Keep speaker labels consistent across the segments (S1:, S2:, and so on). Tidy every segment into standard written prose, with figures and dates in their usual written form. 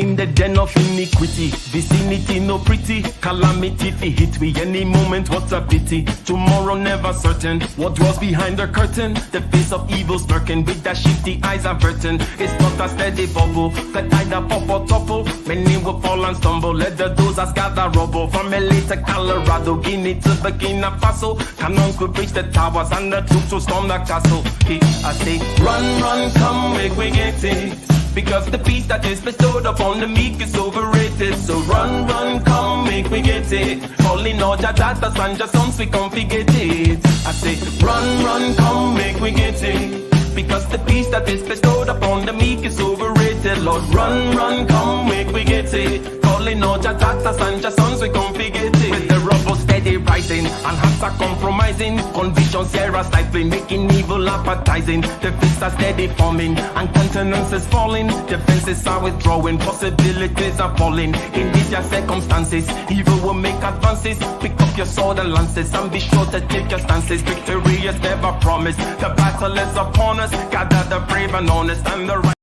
S1: in the den of iniquity. Vicinity no pretty, calamity fi hit we any moment. What a pity, tomorrow never certain. What dwells behind the curtain? The face of evil smirking with that shifty eyes averting. It's not a steady bubble that either pop or topple. Many will fall and stumble. Let the dozers gather rubble. From LA to Colorado, Guinea to Burkina Faso. Cannons could reach the towers and the troops will storm the castle. I say, run, run, come, make we get it. Because the peace that is bestowed upon the meek is overrated. So run, run, come, make we get it. Calling all your daughters and your sons, we come forget it. I say, run, run, come, make we get it. Because the peace that is bestowed upon the meek is overrated. Lord, run, run, come, make we get it. Calling all your daughters and your sons, we come forget it. With the rubble steady rising, and hearts are compromising. Convictions here are stifling, making evil appetizing. The fists are steady forming, and countenance is falling. Defenses are withdrawing, possibilities are falling. In these your circumstances, evil will make advances. Pick up your sword and lances, and be sure to take your stances. Victory is never promised, the battle is upon us. Gather the brave and honest and the right.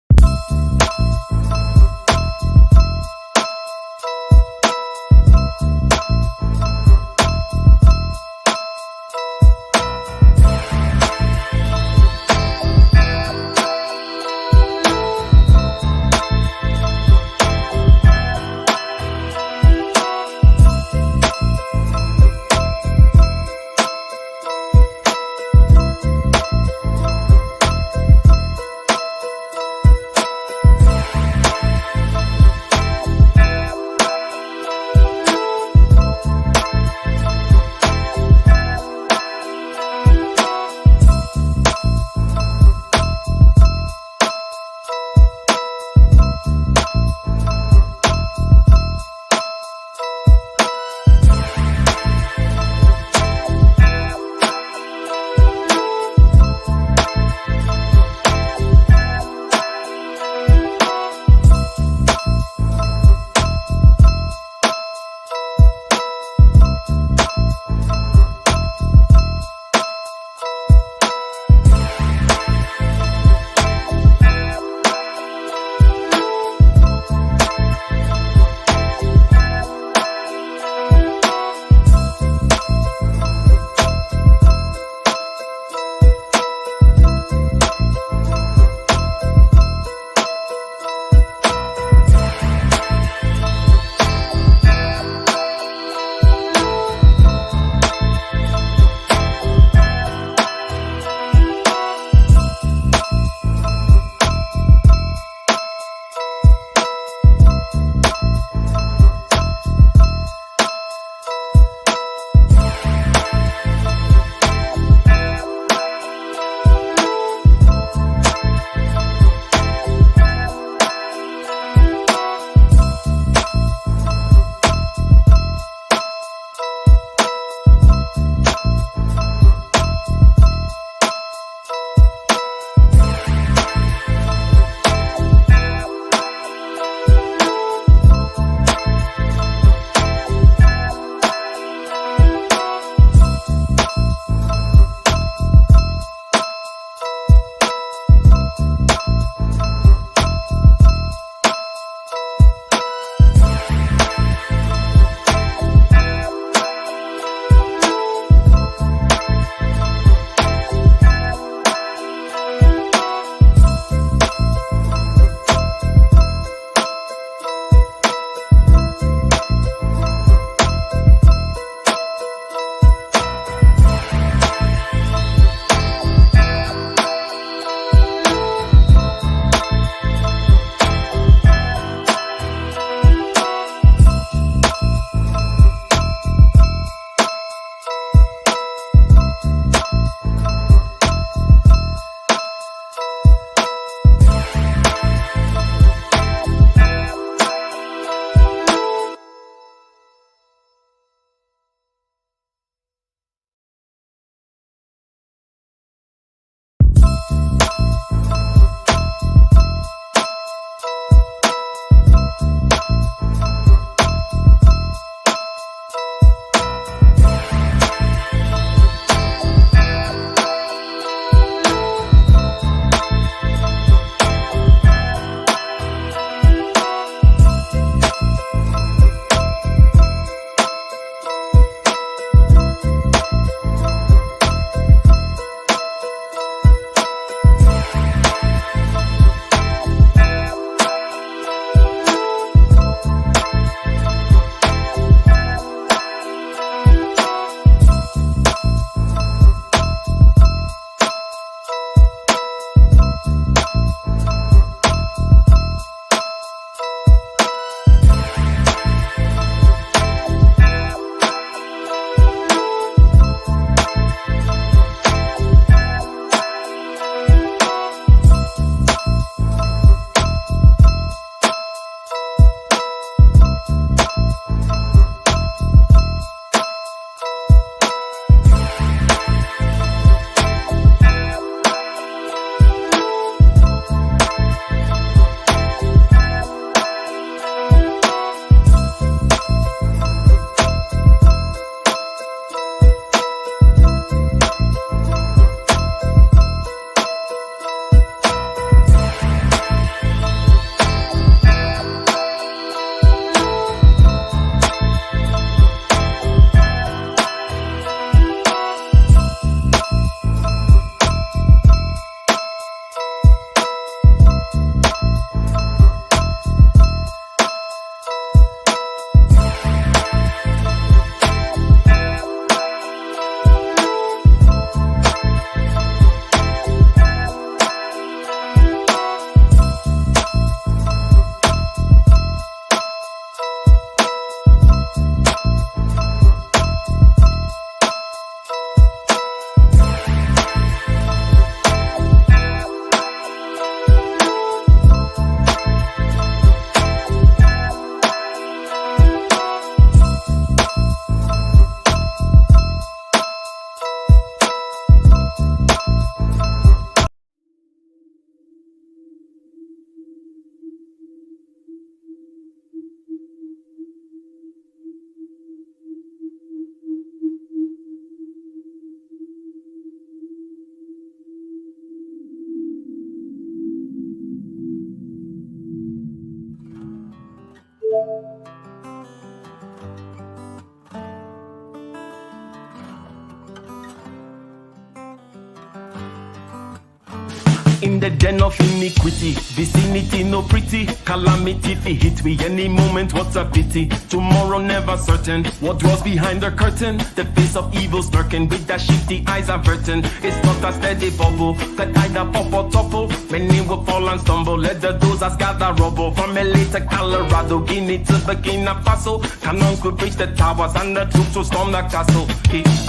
S1: the den of iniquity. Vicinity no pretty, calamity fi hit we any moment. What's a pity? Tomorrow never certain. What dwells behind the curtain? The face of evil smirking with that shifty eyes averting. It's not a steady bubble that either pop or topple. Many will fall and stumble. Let the dozers gather rubble. From LA to Colorado, Guinea to Burkina Faso. Cannons could reach the towers and the troops will storm the castle.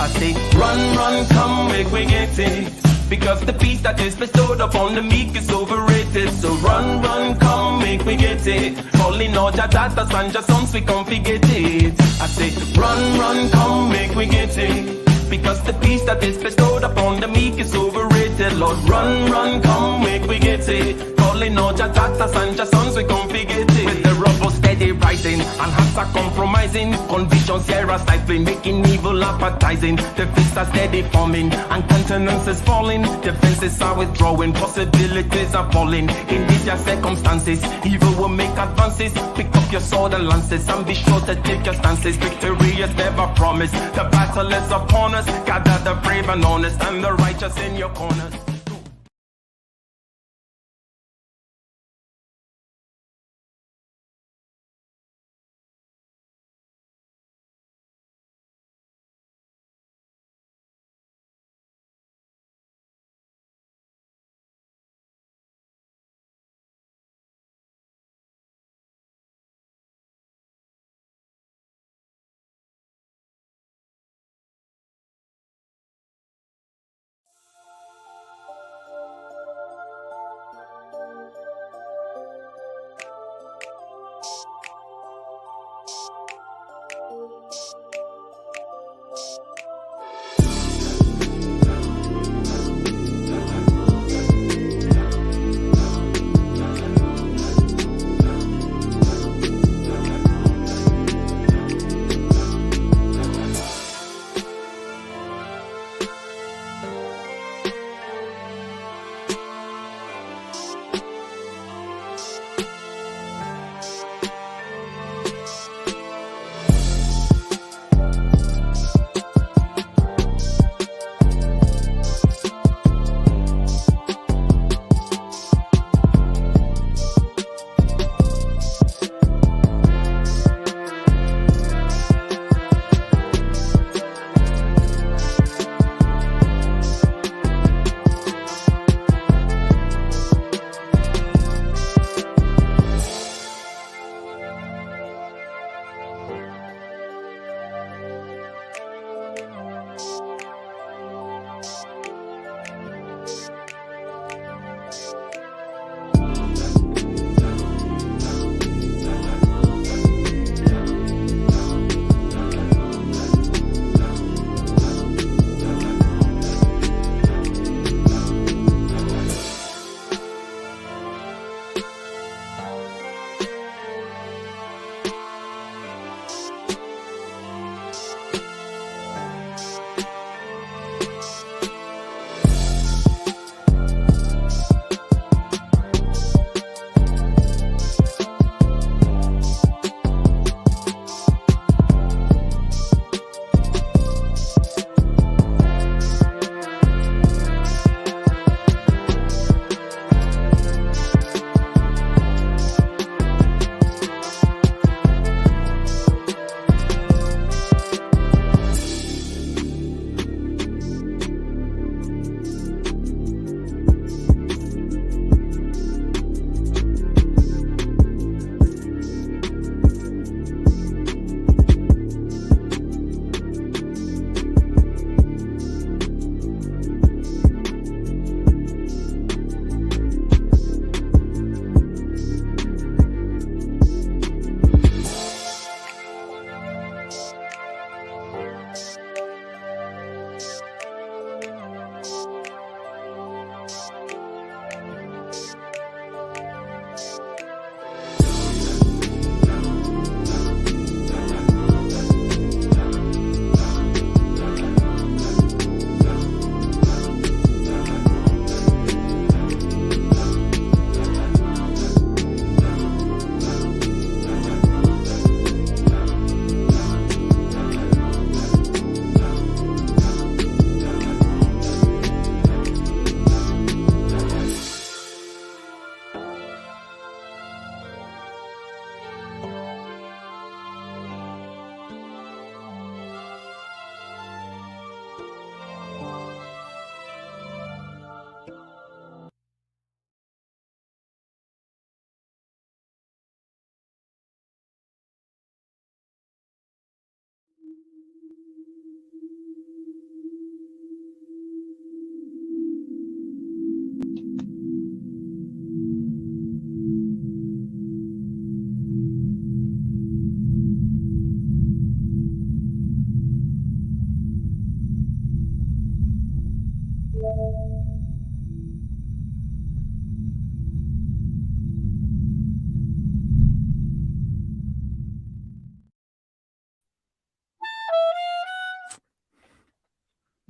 S1: I say, run, run, come, make we get it. Because the peace that is bestowed upon the meek is overrated. So run, run, come, make we get it. Calling all your daughters and your sons, we come forget it. I say, run, run, come, make we get it. Because the peace that is bestowed upon the meek is overrated. Lord, run, run, come, make we get it. Calling all your daughters and your sons, we come forget it. With the rubble steady rising, and hearts are compromising. Convictions here are stifling, making evil appetizing. The fists are steady forming, and countenance is falling. Defenses are withdrawing, possibilities are falling. In these your circumstances, evil will make advances. Pick up your sword and lances, and be sure to take your stances. Victory is never promised, the battle is upon us. Gather the brave and honest, and the righteous in your corners.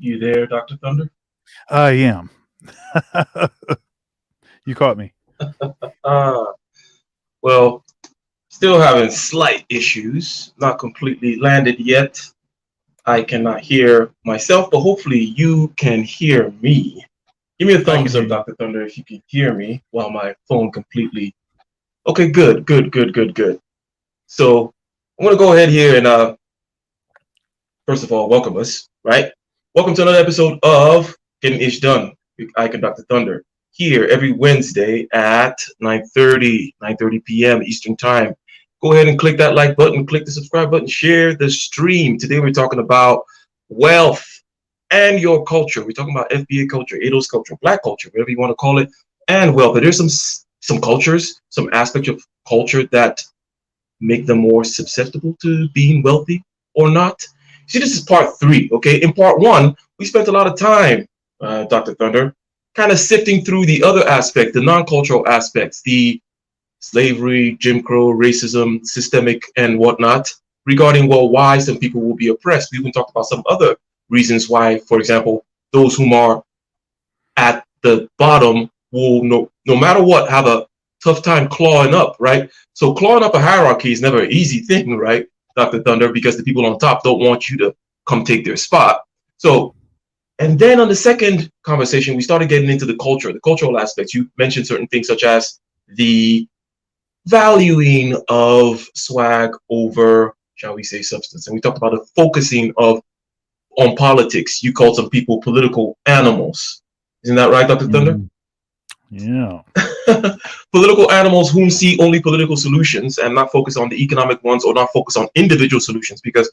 S2: You there, Dr. Thunder?
S3: I am. You caught me.
S2: Uh, well, still having slight issues. Not completely landed yet. I cannot hear myself, but hopefully you can hear me. Give me a
S3: I can
S2: thumbs
S3: hear
S2: up,
S3: you.
S2: Dr. Thunder, if you can hear me while my phone completely. Okay, good, good, good, good, good. So I'm gonna go ahead here and first of all, welcome us, right? Welcome to another episode of Getting Ish Done with IiI, Dr. Thunder. Here every Wednesday at 9:30 p.m. Eastern Time. Go ahead and click that like button, click the subscribe button, share the stream. Today we're talking about wealth and your culture. We're talking about FBA culture, ADOS culture, Black culture, whatever you want to call it, and wealth. But there's some cultures, some aspects of culture that make them more susceptible to being wealthy or not. See, this is part three, okay? In part one, we spent a lot of time, Dr. Thunder, kind of sifting through the other aspects, the non-cultural aspects, the slavery, Jim Crow, racism, systemic, and whatnot, regarding, well, why some people will be oppressed. We even talked about some other reasons why, for example, those whom are at the bottom will, no matter what, have a tough time clawing up, right? So clawing up a hierarchy is never an easy thing, right, Dr. Thunder, because the people on top don't want you to come take their spot. So, and then on the second conversation, we started getting into the culture, the cultural aspects. You mentioned certain things such as the valuing of swag over, shall we say, substance. And we talked about the focusing of on politics. You called some people political animals. Isn't that right, Dr. Thunder?
S3: Mhm. Yeah.
S2: Political animals whom see only political solutions and not focus on the economic ones or not focus on individual solutions because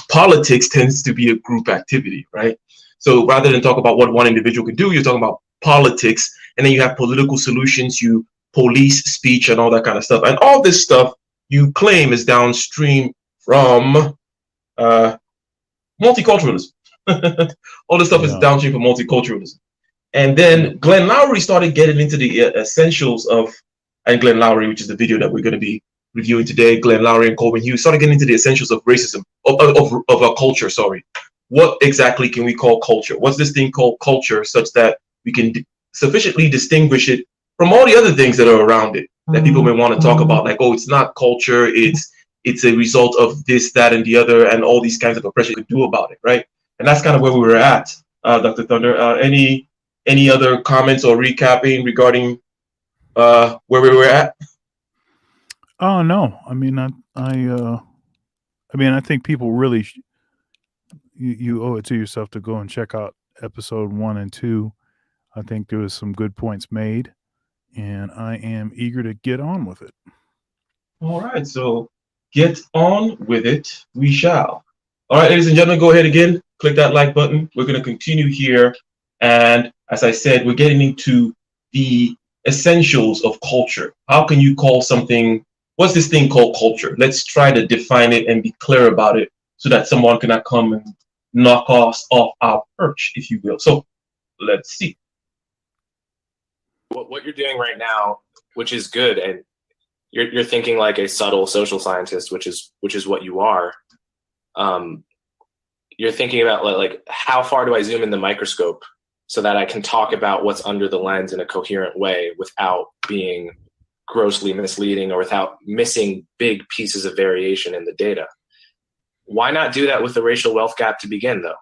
S2: politics tends to be a group activity, right? So rather than talk about what one individual can do, you're talking about politics, and then you have political solutions, you police speech and all that kind of stuff. And all this stuff you claim is downstream from uh, multiculturalism. All this stuff is
S3: Yeah.
S2: downstream from multiculturalism. And
S3: Yep.
S2: then Glenn Lowry started getting into the essentials of, and Glenn Lowry, which is the video that we're going to be reviewing today, Glenn Lowry and Coleman Hughes started getting into the essentials of racism, of a culture, sorry. What exactly can we call culture? What's this thing called culture such that we can sufficiently distinguish it from all the other things that are around it that people may want to talk about, like, oh, it's not culture, it's a result of this, that, and the other, and all these kinds of oppression you could do about it, right? And that's kind of where we were at, Dr. Thunder. Any other comments or recapping regarding where we were at?
S3: Oh no. I think people really you owe it to yourself to go and check out episode 1 and 2. I think there was some good points made, and I am eager to get on with it.
S2: All right, so get on with it. We shall. All right, ladies and gentlemen, go ahead again. Click that like button. We're going to continue here. And as I said, we're getting into the essentials of culture. How can you call something, what's this thing called culture? Let's try to define it and be clear about it so that someone cannot come and knock us off our perch, if you will. So let's see.
S4: What you're doing right now, which is good, and you're thinking like a subtle social scientist, which is what you are. You're thinking about like how far do I zoom in the microscope so that I can talk about what's under the lens in a coherent way without being grossly misleading or without missing big pieces of variation in the data. Why not do that with the racial wealth gap to begin, though?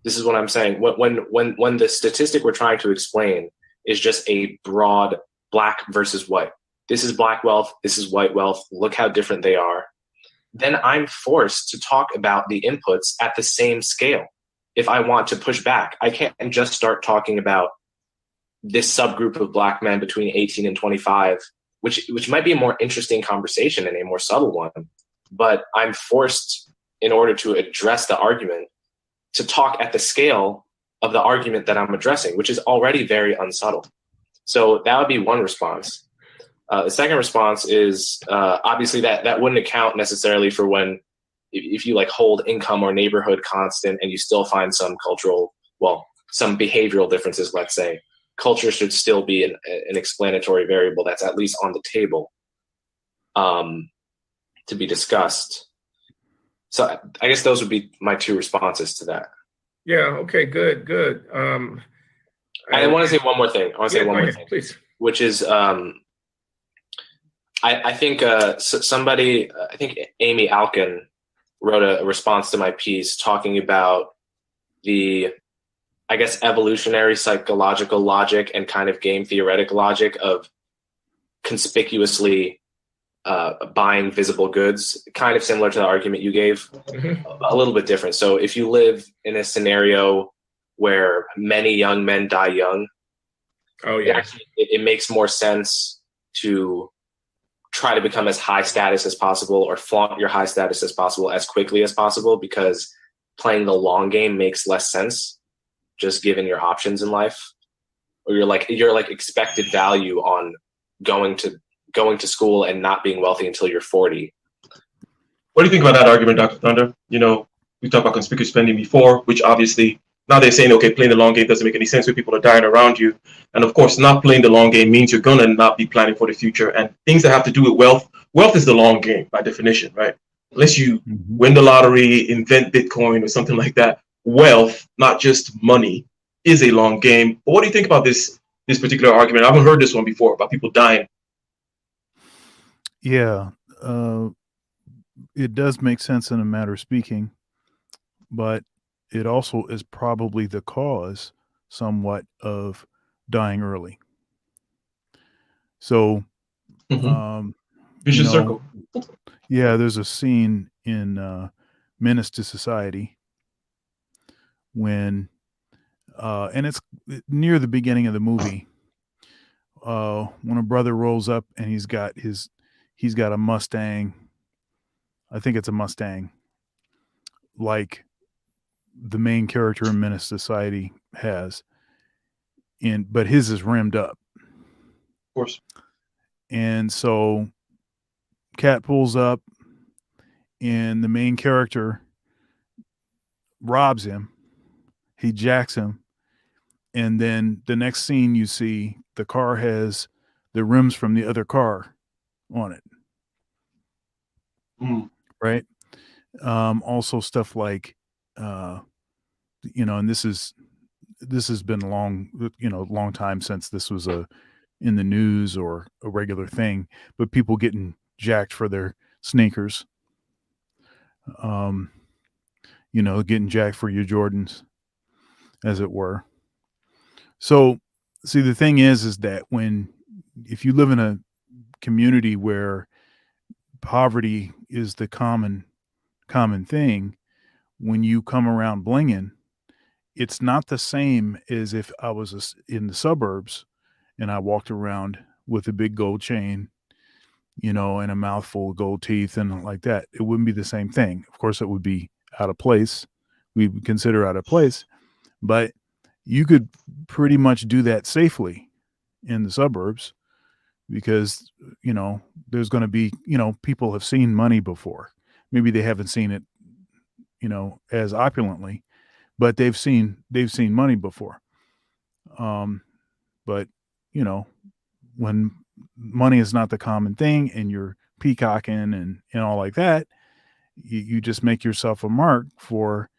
S4: This is what I'm saying. When the statistic we're trying to explain is just a broad black versus white. This is black wealth. This is white wealth. Look how different they are. Then I'm forced to talk about the inputs at the same scale. If I want to push back, I can't just start talking about this subgroup of black men between 18 and 25, which might be a more interesting conversation and a more subtle one. But I'm forced, in order to address the argument, to talk at the scale of the argument that I'm addressing, which is already very unsubtle. So that would be one response. The second response is obviously that wouldn't account necessarily for when, if you like hold income or neighborhood constant and you still find some cultural, well, some behavioral differences, let's say, culture should still be an explanatory variable that's at least on the table to be discussed. So I guess those would be my two responses to that.
S5: Yeah. Okay. Good. Good.
S4: I want to say one more thing.
S5: Go ahead, please.
S4: Which is, I think somebody, I think Amy Alkin wrote a response to my piece talking about the, I guess, evolutionary psychological logic and kind of game theoretic logic of conspicuously buying visible goods, kind of similar to the argument you gave, a little bit different. So if you live in a scenario where many young men die young, it makes more sense to try to become as high status as possible or flaunt your high status as possible as quickly as possible, because playing the long game makes less sense just given your options in life, or your expected value on going to school and not being wealthy until you're 40.
S2: What do you think about that argument, Dr. Thunder? You know, we talked about conspicuous spending before, which obviously now they're saying, okay, playing the long game doesn't make any sense when people are dying around you. And of course, not playing the long game means you're going to not be planning for the future. And things that have to do with wealth is the long game by definition, right? Unless you win the lottery, invent Bitcoin or something like that, wealth, not just money, is a long game. But what do you think about this particular argument? I haven't heard this one before about people dying.
S3: Yeah, it does make sense in a matter of speaking, but it also is probably the cause somewhat of dying early. So,
S2: vicious circle.
S3: Yeah, there's a scene in Menace to Society when, and it's near the beginning of the movie, when a brother rolls up and he's got a Mustang. I think it's a Mustang, like the main character in Menace Society has, but his is rimmed up.
S2: Of course.
S3: And so Cat pulls up and the main character robs him. He jacks him. And then the next scene you see, the car has the rims from the other car on it. Right. Also stuff like, and this has been long time since this was in the news or a regular thing, but people getting jacked for their sneakers, getting jacked for your Jordans, as it were. So see, the thing is that if you live in a community where poverty is the common thing, when you come around blinging, it's not the same as if I was in the suburbs and I walked around with a big gold chain, and a mouthful of gold teeth and like that. It wouldn't be the same thing. Of course, it would be out of place. We would consider out of place, but you could pretty much do that safely in the suburbs because, there's going to be, people have seen money before. Maybe they haven't seen it, as opulently, but they've seen money before. But, when money is not the common thing and you're peacocking and all like that, you just make yourself a mark for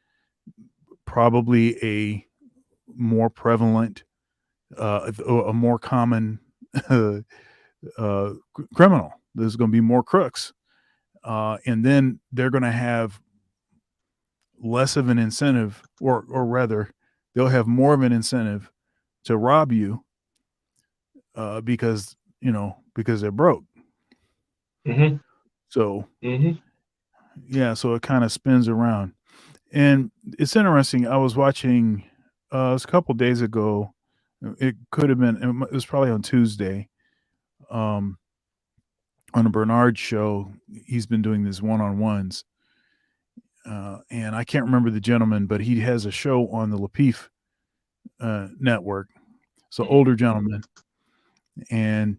S3: probably a more prevalent, a more common criminal. There's going to be more crooks. And then they're going to have less of an incentive, or rather, they'll have more of an incentive to rob you because they're broke. So, yeah, so it kind of spins around. And it's interesting. I was watching, it was a couple days ago. It could have been, it was probably on Tuesday, on a Bernard show. He's been doing these one-on-ones. And I can't remember the gentleman, but he has a show on the Lapeef network. So older gentleman. And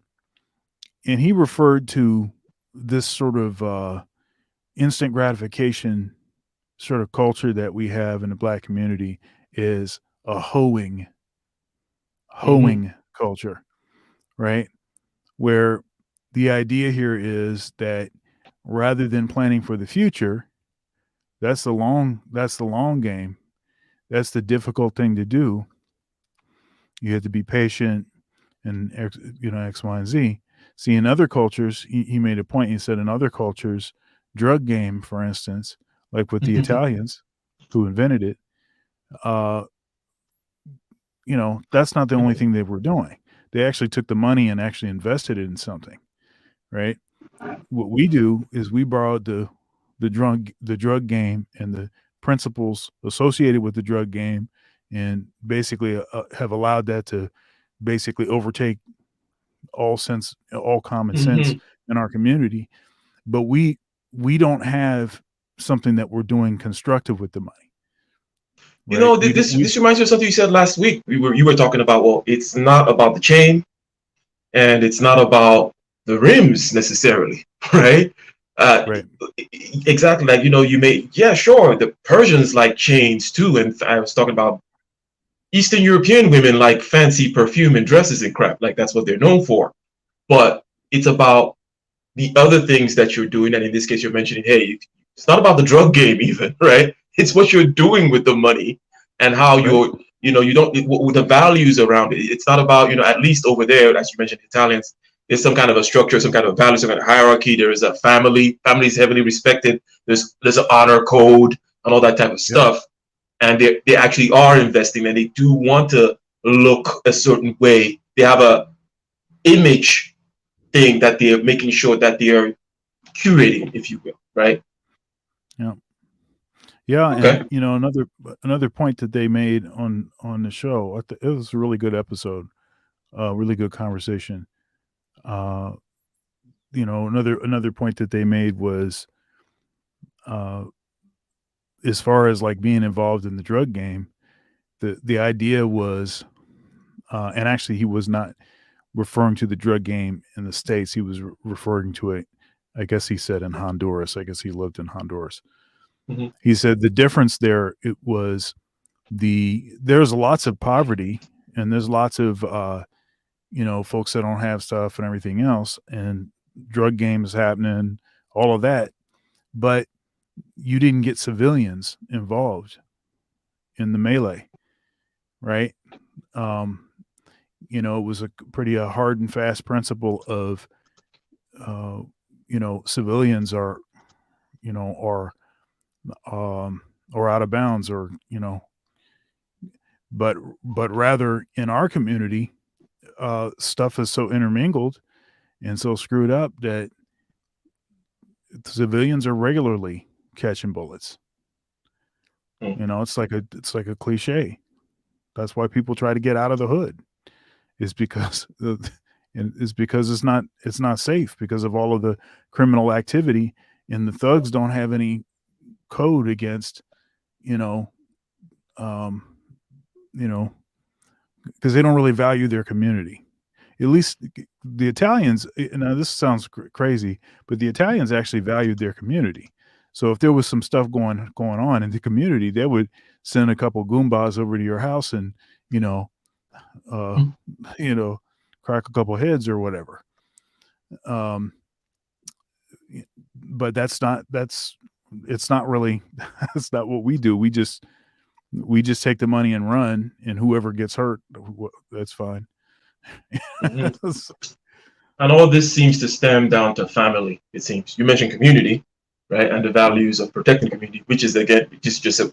S3: he referred to this sort of instant gratification sort of culture that we have in the Black community is a hoeing culture, right? Where the idea here is that rather than planning for the future, that's the long game. that's the difficult thing to do. You have to be patient and, X, Y, and Z. See, in other cultures, he made a point. He said in other cultures, drug game, for instance, like with the Italians who invented it, that's not the only thing they were doing. They actually took the money and actually invested it in something, right? What we do is we borrowed the drug game and the principles associated with the drug game, and basically have allowed that to basically overtake all common sense in our community. But we don't have something that we're doing constructive with the money.
S2: Right? This reminds me of something you said last week. You were talking about, well, it's not about the chain, and it's not about the rims necessarily, right?
S3: Right.
S2: Exactly. Like, sure, the Persians like chains too, and I was talking about Eastern European women like fancy perfume and dresses and crap. Like, that's what they're known for. But it's about the other things that you're doing, and in this case, you're mentioning, hey, it's not about the drug game even, right? It's what you're doing with the money and how you're, with the values around it. It's not about, at least over there, as you mentioned, Italians, there's some kind of a structure, some kind of value, some kind of hierarchy. There is a family. Family is heavily respected. There's an honor code and all that type of stuff. And they actually are investing, and they do want to look a certain way. They have a image thing that they're making sure that they are curating, if you will, right?
S3: Yeah,
S2: okay.
S3: And another point that they made on the show, it was a really good episode, really good conversation. Another point that they made was, as far as like being involved in the drug game, the idea was, and actually he was not referring to the drug game in the States. He was referring to it, I guess he said, in Honduras. I guess he lived in Honduras. He said the difference there, it was there's lots of poverty, and there's lots of folks that don't have stuff and everything else, and drug games happening, all of that, but you didn't get civilians involved in the melee, right? It was a pretty hard and fast principle of civilians are out of bounds, or but rather in our community, stuff is so intermingled and so screwed up that civilians are regularly catching bullets. It's like a cliche. That's why people try to get out of the hood, is because it's not safe because of all of the criminal activity, and the thugs don't have any code against, because they don't really value their community. At least the Italians, now this sounds crazy, but the Italians actually valued their community. So if there was some stuff going on in the community, they would send a couple Goombas over to your house and, crack a couple heads or whatever. But it's not really, that's not what we do. We just take the money and run, and whoever gets hurt, that's fine.
S2: And all this seems to stem down to family. It seems you mentioned community, right, and the values of protecting community, which is again just a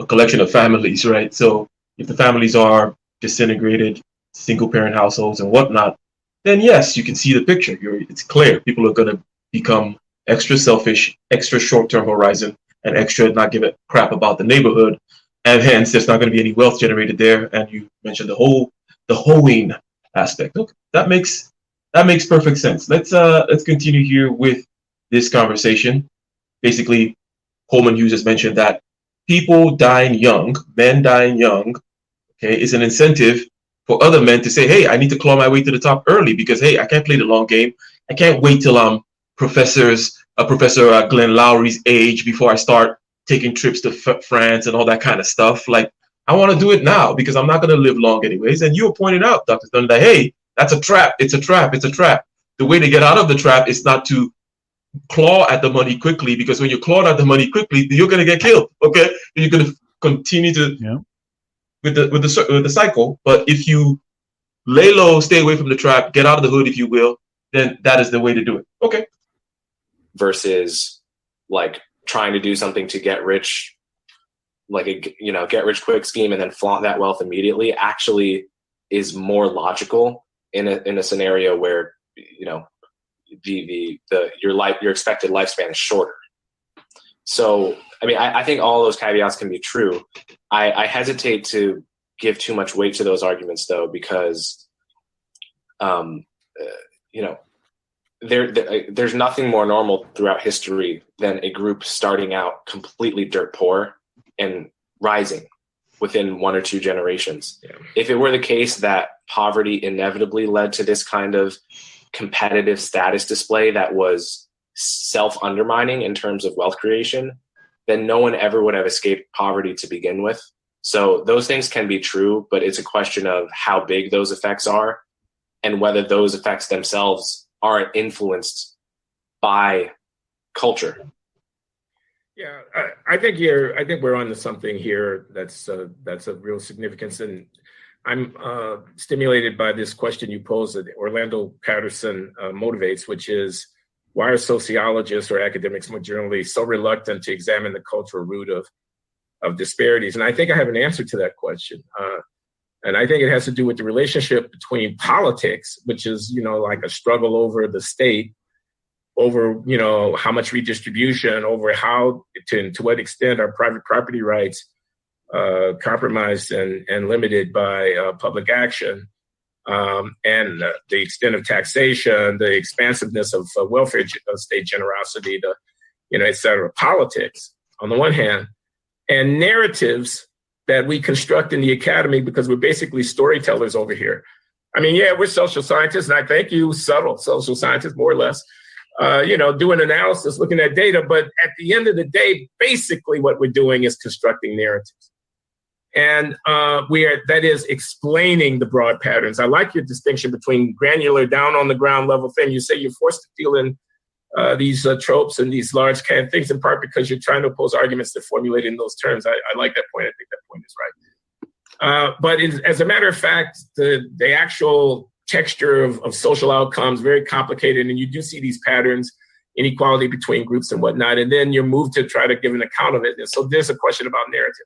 S2: collection of families, right? So if the families are disintegrated, single parent households and whatnot, then yes, you can see the picture. It's clear people are going to become extra selfish, extra short-term horizon, and extra not give a crap about the neighborhood, and hence there's not going to be any wealth generated there. And you mentioned the hoeing aspect. Okay, that makes perfect sense. Let's continue here with this conversation. Basically, Coleman Hughes has mentioned that people dying young, men dying young, okay, is an incentive for other men to say, hey, I need to claw my way to the top early because, hey, I can't play the long game. I can't wait till I'm Professor Glenn Lowry's age before I start taking trips to France and all that kind of stuff. Like, I want to do it now because I'm not going to live long anyways. And you were pointing out, Dr. Stone, that, hey, that's a trap. It's a trap. It's a trap. The way to get out of the trap is not to claw at the money quickly, because when you claw at the money quickly, you're going to get killed. Okay. You're going to continue to with the cycle. But if you lay low, stay away from the trap, get out of the hood, if you will, then that is the way to do it. Okay.
S4: Versus like trying to do something to get rich, like a get rich quick scheme and then flaunt that wealth immediately, actually is more logical in a scenario where your expected lifespan is shorter. So I mean, I think all those caveats can be true. I hesitate to give too much weight to those arguments though, because there's nothing more normal throughout history than a group starting out completely dirt poor and rising within 1 or 2 generations.
S2: Yeah.
S4: If it were the case that poverty inevitably led to this kind of competitive status display that was self-undermining in terms of wealth creation, then no one ever would have escaped poverty to begin with. So those things can be true, but it's a question of how big those effects are and whether those effects themselves aren't influenced by culture.
S5: Yeah, I think we're on to something here that's of real significance, and I'm stimulated by this question you posed that Orlando Patterson motivates, which is, why are sociologists or academics more generally so reluctant to examine the cultural root of disparities? And I think I have an answer to that question. And I think it has to do with the relationship between politics, which is, like a struggle over the state, over, how much redistribution, over how to what extent are private property rights compromised and limited by public action, and the extent of taxation, the expansiveness of welfare state generosity, et cetera. Politics, on the one hand, and narratives that we construct in the academy, because we're basically storytellers over here. I mean, yeah, we're social scientists, and I thank you, subtle social scientists, more or less, doing analysis, looking at data. But at the end of the day, basically what we're doing is constructing narratives. And that is explaining the broad patterns. I like your distinction between granular, down on the ground level thing. You say you're forced to deal in these tropes and these large kind of things, in part because you're trying to oppose arguments that formulate in those terms. I like that point. I think that point is right. But as a matter of fact, the actual texture of social outcomes, very complicated. And you do see these patterns, inequality between groups and whatnot. And then you're moved to try to give an account of it. And so there's a question about narrative.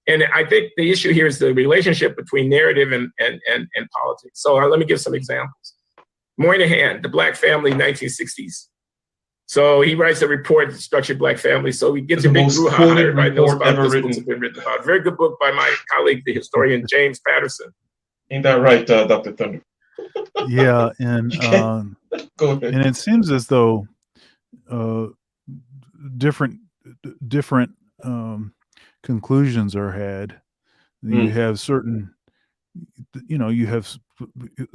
S5: And I think the issue here is the relationship between narrative and politics. So let me give some examples. Moynihan, the Black Family, 1960s. So he writes a report, Structured Black Family. So he gives a big brouhaha. Everybody knows about this. Books have been written about. Very good book by my colleague, the historian James Patterson.
S2: Ain't that right, Dr. Thunder?
S3: Yeah, and
S2: Go ahead.
S3: And it seems as though different conclusions are had. You have certain,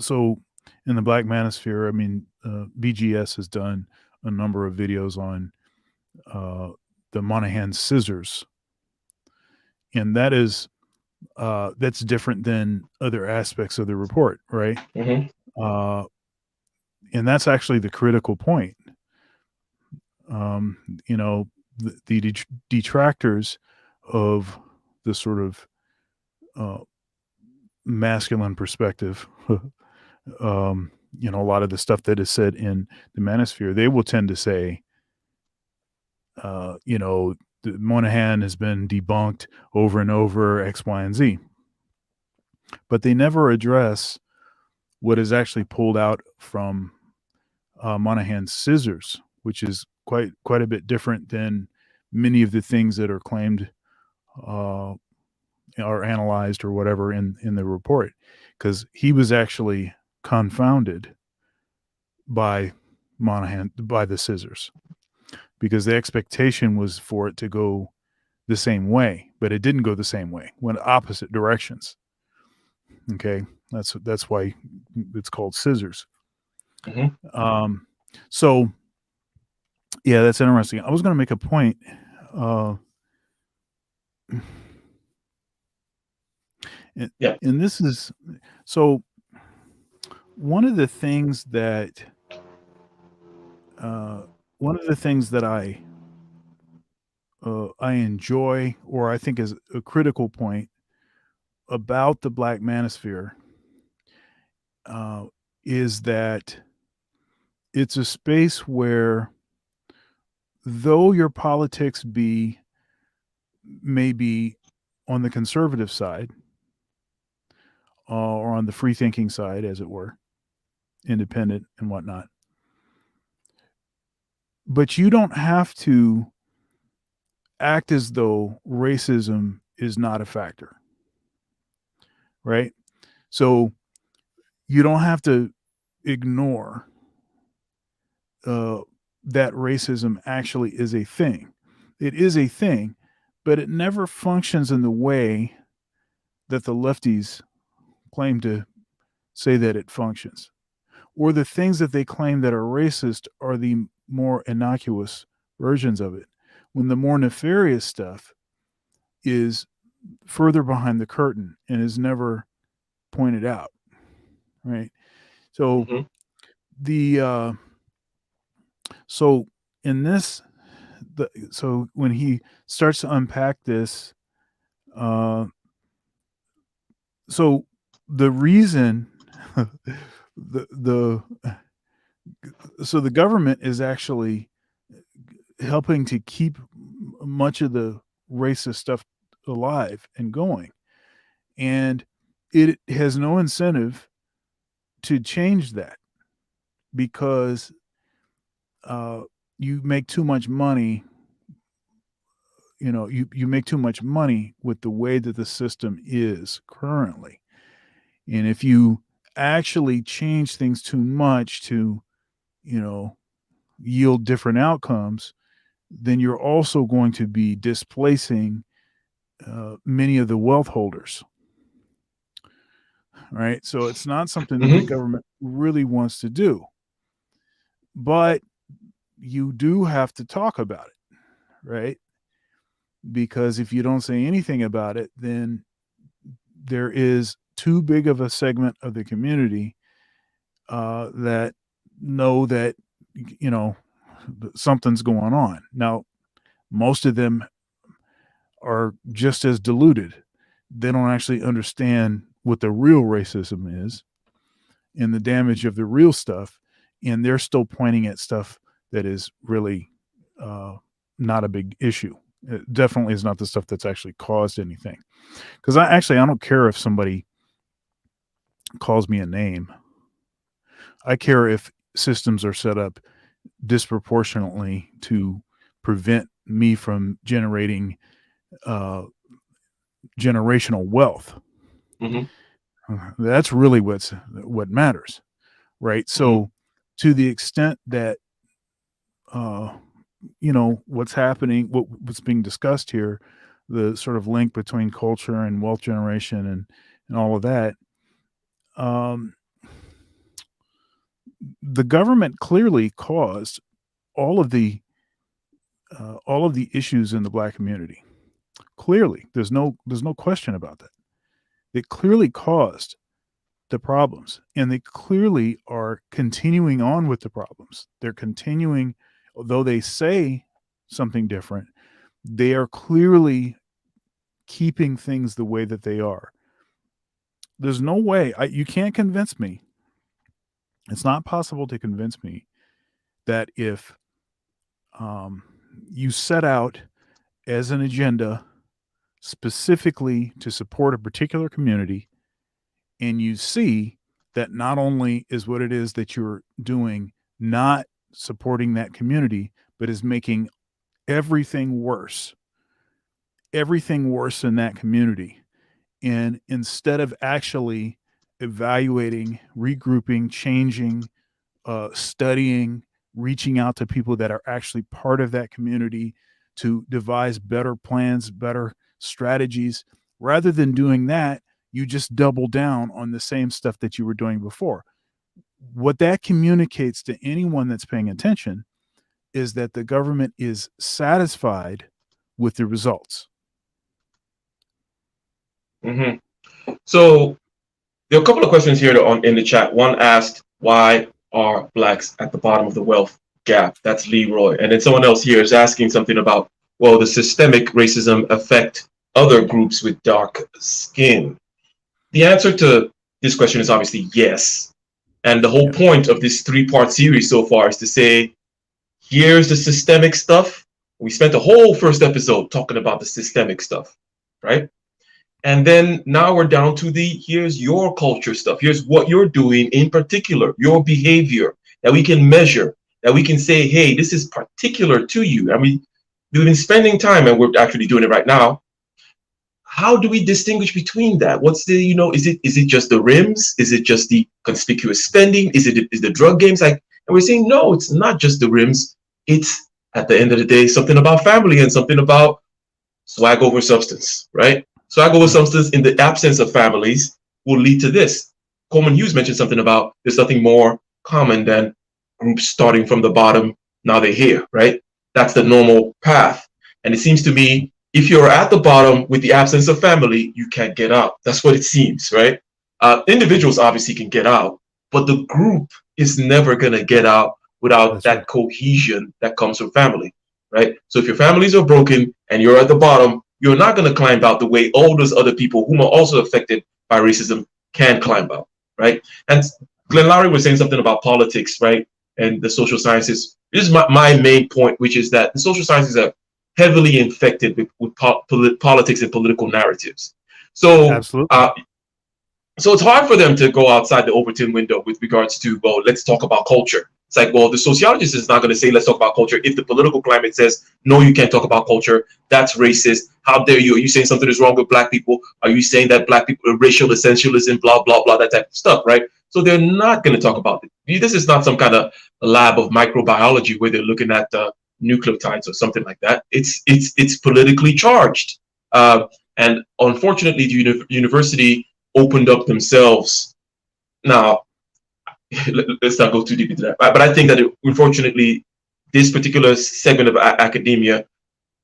S3: so in the Black Manosphere, I mean, BGS has done a number of videos on the Moynihan scissors, and that's different than other aspects of the report, right?
S2: Mm-hmm.
S3: And that's actually the critical point. The detractors of the sort of masculine perspective, a lot of the stuff that is said in the Manosphere, they will tend to say, the Moynihan has been debunked over and over, X, Y, and Z. But they never address what is actually pulled out from Moynihan's scissors, which is quite a bit different than many of the things that are claimed or analyzed or whatever in the report, because he was actually confounded by Moynihan, by the scissors, because the expectation was for it to go the same way, but it didn't go the same way, went opposite directions. Okay, that's why it's called scissors.
S2: Mm-hmm.
S3: So yeah, that's interesting. I was going to make a point. And this is, so one of the things that I enjoy, or I think is a critical point about the Black Manosphere is that it's a space where, though your politics may be on the conservative side or on the free thinking side, as it were, independent and whatnot, but you don't have to act as though racism is not a factor, right? So you don't have to ignore that racism actually is a thing. It is a thing, but it never functions in the way that the lefties claim to say that it functions. Or the things that they claim that are racist are the more innocuous versions of it, when the more nefarious stuff is further behind the curtain and is never pointed out, right? So so in this, so when he starts to unpack this, so the reason so the government is actually helping to keep much of the racist stuff alive and going, and it has no incentive to change that, because you make too much money. You make too much money with the way that the system is currently. And if you actually change things too much to, yield different outcomes, then you're also going to be displacing many of the wealth holders. Right. So it's not something that the government really wants to do. But you do have to talk about it, right? Because if you don't say anything about it, then there is too big of a segment of the community that know that, something's going on. Now, most of them are just as deluded. They don't actually understand what the real racism is and the damage of the real stuff. And they're still pointing at stuff that is really not a big issue. It definitely is not the stuff that's actually caused anything. Because I don't care if somebody calls me a name. I care if systems are set up disproportionately to prevent me from generating generational wealth. That's really what matters, right? So to the extent that what's happening, what's being discussed here, the sort of link between culture and wealth generation and all of that, the government clearly caused all of the issues in the Black community. Clearly, there's no question about that. They clearly caused the problems, and they clearly are continuing on with the problems. They're continuing, although they say something different, they are clearly keeping things the way that they are. There's no way, you can't convince me. It's not possible to convince me that if you set out as an agenda specifically to support a particular community, and you see that not only is what it is that you're doing not supporting that community, but is making everything worse in that community. And instead of actually evaluating, regrouping, changing, studying, reaching out to people that are actually part of that community to devise better plans, better strategies, rather than doing that, you just double down on the same stuff that you were doing before. What that communicates to anyone that's paying attention is that the government is satisfied with the results.
S2: So there are a couple of questions here in the chat. One asked, why are Blacks at the bottom of the wealth gap? That's Leroy. And then someone else here is asking something about, well, the systemic racism affect other groups with dark skin. the answer to this question is obviously yes. And the whole point of this 3-part series so far is to say, here's the systemic stuff. We spent a whole first episode talking about the systemic stuff, right? And then now we're down to here's your culture stuff. Here's what you're doing in particular, your behavior that we can measure, that we can say, hey, this is particular to you. I mean, we've been spending time, and we're actually doing it right now. How do we distinguish between that? What's the, is it just the rims? Is it just the conspicuous spending? Is the drug games? And we're saying, no, it's not just the rims. It's, at the end of the day, something about family and something about swag over substance, right? Swag over substance in the absence of families will lead to this. Coleman Hughes mentioned something about there's nothing more common than groups starting from the bottom. Now they're here, right? That's the normal path. And it seems to me, if you're at the bottom with the absence of family, you can't get out. That's what it seems, right? Individuals obviously can get out, but the group is never going to get out without that cohesion that comes from family, right? So if your families are broken and you're at the bottom, you're not going to climb out the way all those other people whom are also affected by racism can climb out, right? And Glenn Lowry was saying something about politics, right? And the social sciences. This is my main point, which is that the social sciences are heavily infected with politics and political narratives. So, so it's hard for them to go outside the Overton window with regards to, well, let's talk about culture. It's like, well, the sociologist is not going to say, let's talk about culture. If the political climate says, no, you can't talk about culture, that's racist. How dare you? Are you saying something is wrong with black people? Are you saying that black people are racial essentialism, blah, blah, blah, that type of stuff, right? So they're not going to talk about it. This is not some kind of lab of microbiology where they're looking at nucleotides or something like that. It's politically charged. And unfortunately, the university opened up themselves. Now, let's not go too deep into that. But I think that, unfortunately, this particular segment of academia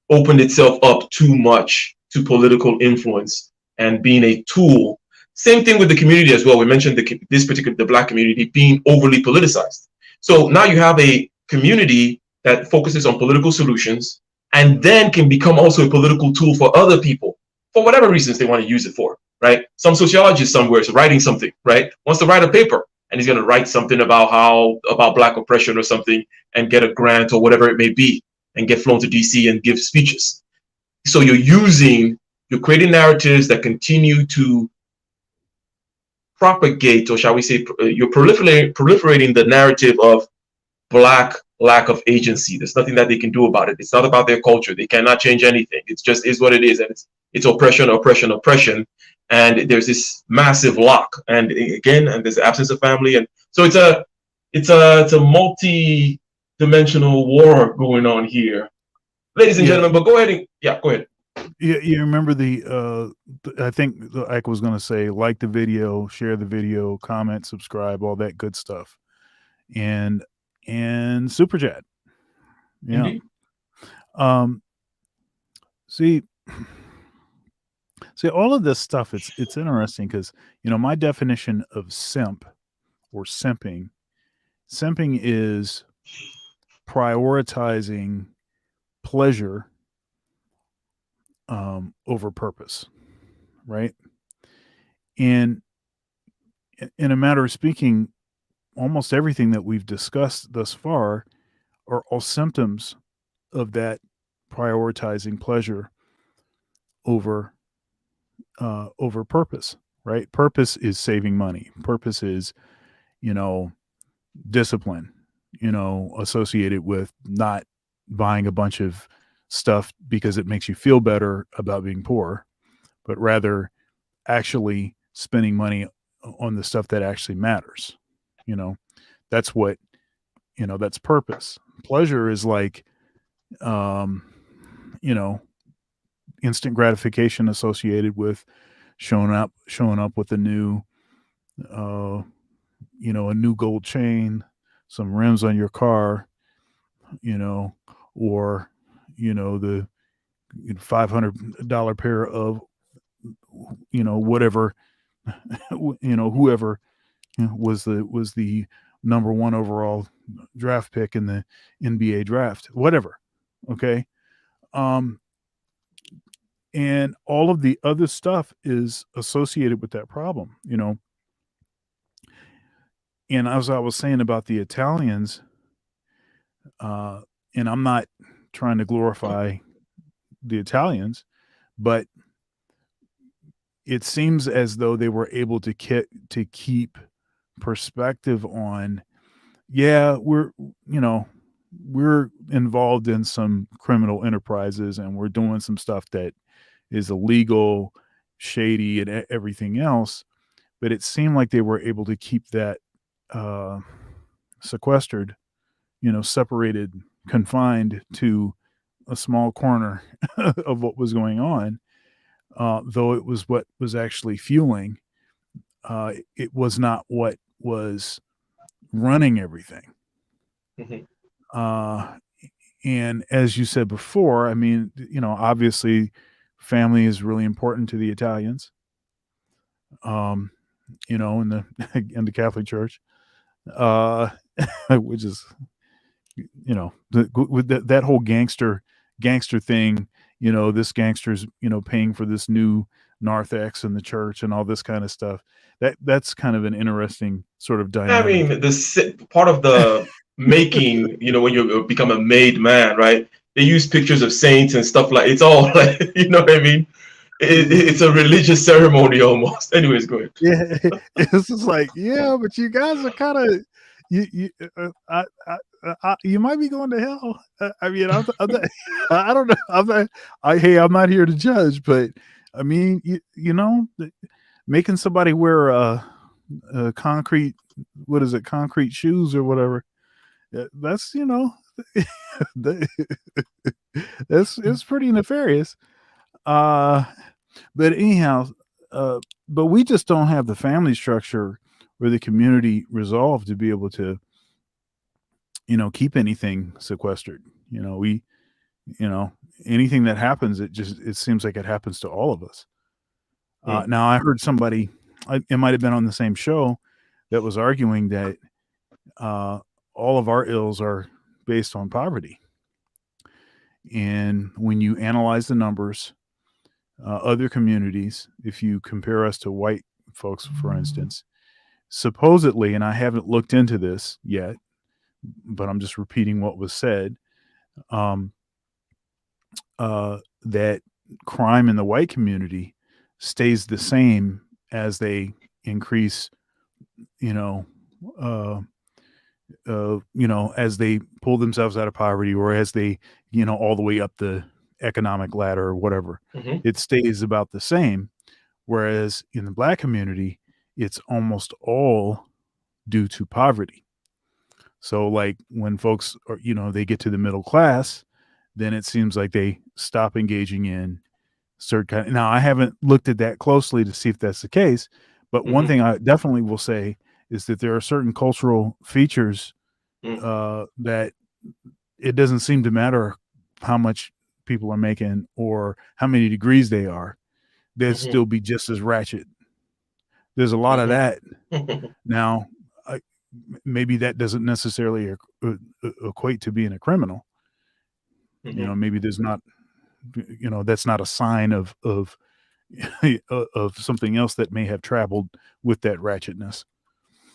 S2: opened itself up too much to political influence and being a tool. Same thing with the community as well. We mentioned the black community being overly politicized. So now you have a community that focuses on political solutions and then can become also a political tool for other people for whatever reasons they want to use it for, right? Some sociologist somewhere is writing something, right? Wants to write a paper, and he's going to write something about black oppression or something and get a grant or whatever it may be and get flown to DC and give speeches. So you're creating narratives that continue to propagate, or shall we say, you're proliferating the narrative of black lack of agency. There's nothing that they can do about it. It's not about their culture. They cannot change anything. It just is what it is. And it's oppression, oppression, oppression. And there's this massive lock. And again, and there's the absence of family. And so it's a multi-dimensional war going on here. Ladies and gentlemen, but go ahead. Go ahead.
S3: Yeah, you remember I think Ike was going to say, like the video, share the video, comment, subscribe, all that good stuff. And super chat. Yeah. Mm-hmm. See, all of this stuff, it's interesting because, my definition of simp or simping is prioritizing pleasure over purpose, right? And in a matter of speaking, almost everything that we've discussed thus far are all symptoms of that prioritizing pleasure over purpose, right? Purpose is saving money. Purpose is, discipline, associated with not buying a bunch of stuff because it makes you feel better about being poor, but rather actually spending money on the stuff that actually matters. That's what, that's purpose. Pleasure is like, instant gratification associated with showing up with a new, a new gold chain, some rims on your car, or, the $500 pair of, whatever, whoever was the number one overall draft pick in the NBA draft, whatever. Okay. And all of the other stuff is associated with that problem, you know. And as I was saying about the Italians, and I'm not trying to glorify the Italians, but it seems as though they were able to keep perspective on, yeah, we're involved in some criminal enterprises and we're doing some stuff that is illegal, shady, and everything else. But it seemed like they were able to keep that sequestered, separated, confined to a small corner of what was going on. Though it was what was actually fueling, it was not what was running everything.
S2: Mm-hmm.
S3: And as you said before, I mean, obviously family is really important to the Italians, in the Catholic Church, which is, with that whole gangster thing, this gangster's, paying for this new narthex in the church and all this kind of stuff. That's kind of an interesting sort of dynamic.
S2: I mean, part of the making, when you become a made man, right? They use pictures of saints and stuff like, it's all like, you know what I mean? It's a religious ceremony almost. Anyways, go ahead.
S3: Yeah, it's just like, yeah, but you guys are kind of, you might be going to hell. I mean, I'm not, I don't know. I'm not here to judge, but I mean, making somebody wear a concrete shoes or whatever. That's it's pretty nefarious. But anyhow, but we just don't have the family structure or the community resolve to be able to, keep anything sequestered. Anything that happens, it seems like it happens to all of us. Now I heard somebody, it might have been on the same show, that was arguing that all of our ills are based on poverty. And when you analyze the numbers, other communities, if you compare us to white folks, for instance, supposedly, and I haven't looked into this yet, but I'm just repeating what was said, that crime in the white community stays the same as they increase, as they pull themselves out of poverty, or as they, all the way up the economic ladder or whatever.
S2: Mm-hmm.
S3: It stays about the same. Whereas in the black community, it's almost all due to poverty. So like when folks are, they get to the middle class, then it seems like they stop engaging in certain kind of, now I haven't looked at that closely to see if that's the case, but one thing I definitely will say is that there are certain cultural features that it doesn't seem to matter how much people are making or how many degrees they are, they'd still be just as ratchet. There's a lot of that. Now, maybe that doesn't necessarily equate to being a criminal. Maybe there's not, that's not a sign of something else that may have traveled with that ratchetness.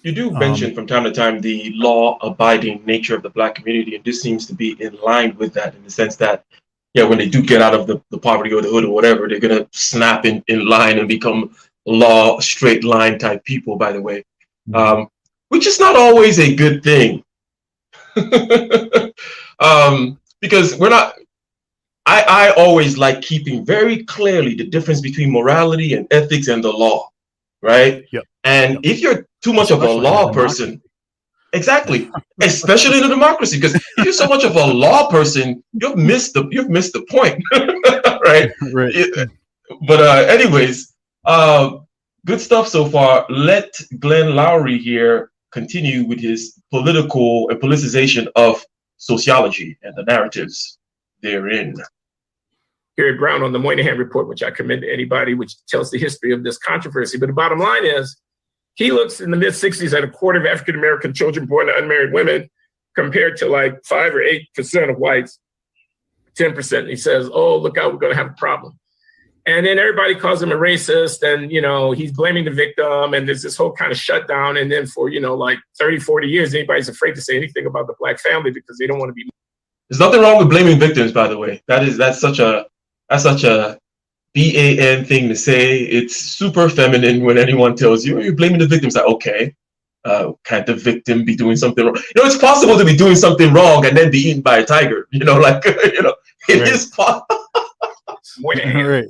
S2: You do mention from time to time the law-abiding nature of the black community, and this seems to be in line with that, in the sense that, when they do get out of the poverty or the hood or whatever, they're going to snap in line and become law, straight line type people, by the way, which is not always a good thing. Because we're not, I always like keeping very clearly the difference between morality and ethics and the law, right?
S3: Yep.
S2: And if you're too much of a law person, exactly, especially in a democracy, because if you're so much of a law person, you've missed the point, right?
S3: Right.
S2: But anyways, good stuff so far. Let Glenn Lowry here continue with his political and politicization of sociology and the narratives therein.
S5: Gary Brown on the Moynihan Report, which I commend to anybody, which tells the history of this controversy. But the bottom line is, he looks in the mid-60s at a quarter of African-American children born to unmarried women compared to like 5 or 8% of whites, 10%. And he says, oh, look out, we're going to have a problem. And then everybody calls him a racist, and, you know, he's blaming the victim, and there's this whole kind of shutdown. And then for, you know, like 30, 40 years, anybody's afraid to say anything about the Black family because they don't want to be.
S2: There's nothing wrong with blaming victims, by the way. That's such a BAN thing to say. It's super feminine when anyone tells you, you're blaming the victims. Like, okay, can't the victim be doing something wrong? You know, it's possible to be doing something wrong and then be eaten by a tiger. You know, like, you know, it is possible.
S3: Right.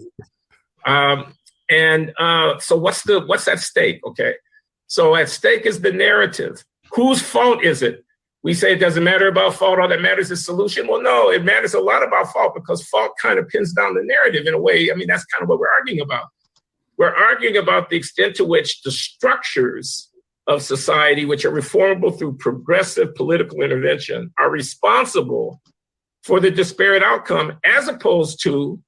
S5: So what's at stake? Okay. So at stake is the narrative. Whose fault is it? We say it doesn't matter about fault. All that matters is solution. Well, no, it matters a lot about fault, because fault kind of pins down the narrative in a way. I mean, that's kind of what we're arguing about. We're arguing about the extent to which the structures of society, which are reformable through progressive political intervention, are responsible for the disparate outcome, as opposed to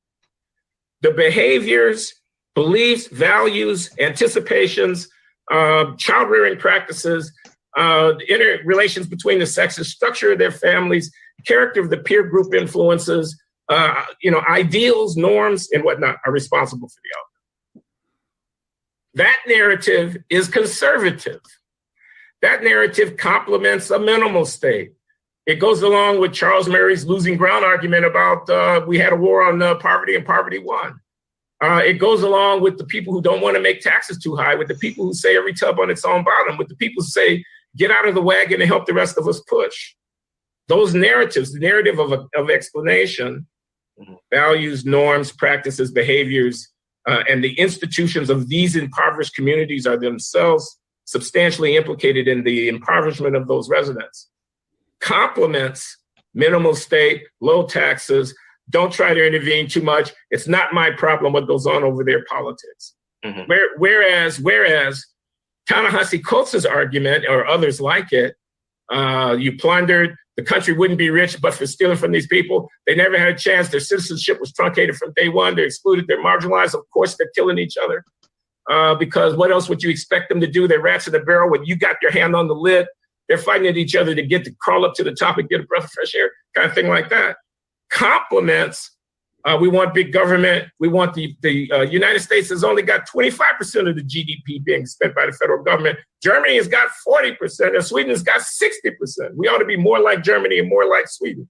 S5: the behaviors, beliefs, values, anticipations, child rearing practices, interrelations between the sexes, structure of their families, character of the peer group influences, you know, ideals, norms, and whatnot are responsible for the outcome. That narrative is conservative. That narrative complements a minimal state. It goes along with Charles Murray's losing ground argument about we had a war on poverty and poverty won. It goes along with the people who don't want to make taxes too high, with the people who say every tub on its own bottom, with the people who say get out of the wagon and help the rest of us push. Those narratives, the narrative of explanation, values, norms, practices, behaviors, and the institutions of these impoverished communities are themselves substantially implicated in the impoverishment of those residents. Complements minimal state, low taxes, don't try to intervene too much. It's not my problem what goes on over there politics. Mm-hmm. Whereas Ta-Nehisi Coates' argument, or others like it, you plundered, the country wouldn't be rich but for stealing from these people. They never had a chance. Their citizenship was truncated from day one. They're excluded, they're marginalized. Of course, they're killing each other because what else would you expect them to do? They're rats in the barrel when you got your hand on the lid. They're fighting at each other to get to crawl up to the top and get a breath of fresh air, kind of thing like that. Compliments, we want big government. We want the United States has only got 25% of the GDP being spent by the federal government. Germany has got 40%, and Sweden has got 60%. We ought to be more like Germany and more like Sweden.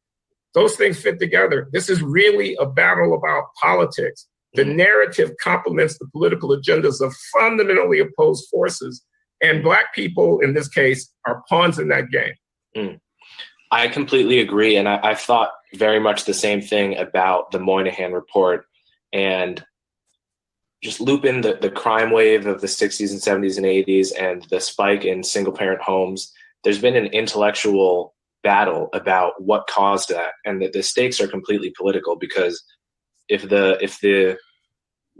S5: Those things fit together. This is really a battle about politics. The narrative complements the political agendas of fundamentally opposed forces. And Black people, in this case, are pawns in that game.
S4: I completely agree. And I've thought very much the same thing about the Moynihan report, and just loop in the crime wave of the 60s and 70s and 80s and the spike in single parent homes. There's been an intellectual battle about what caused that. And the stakes are completely political, because if the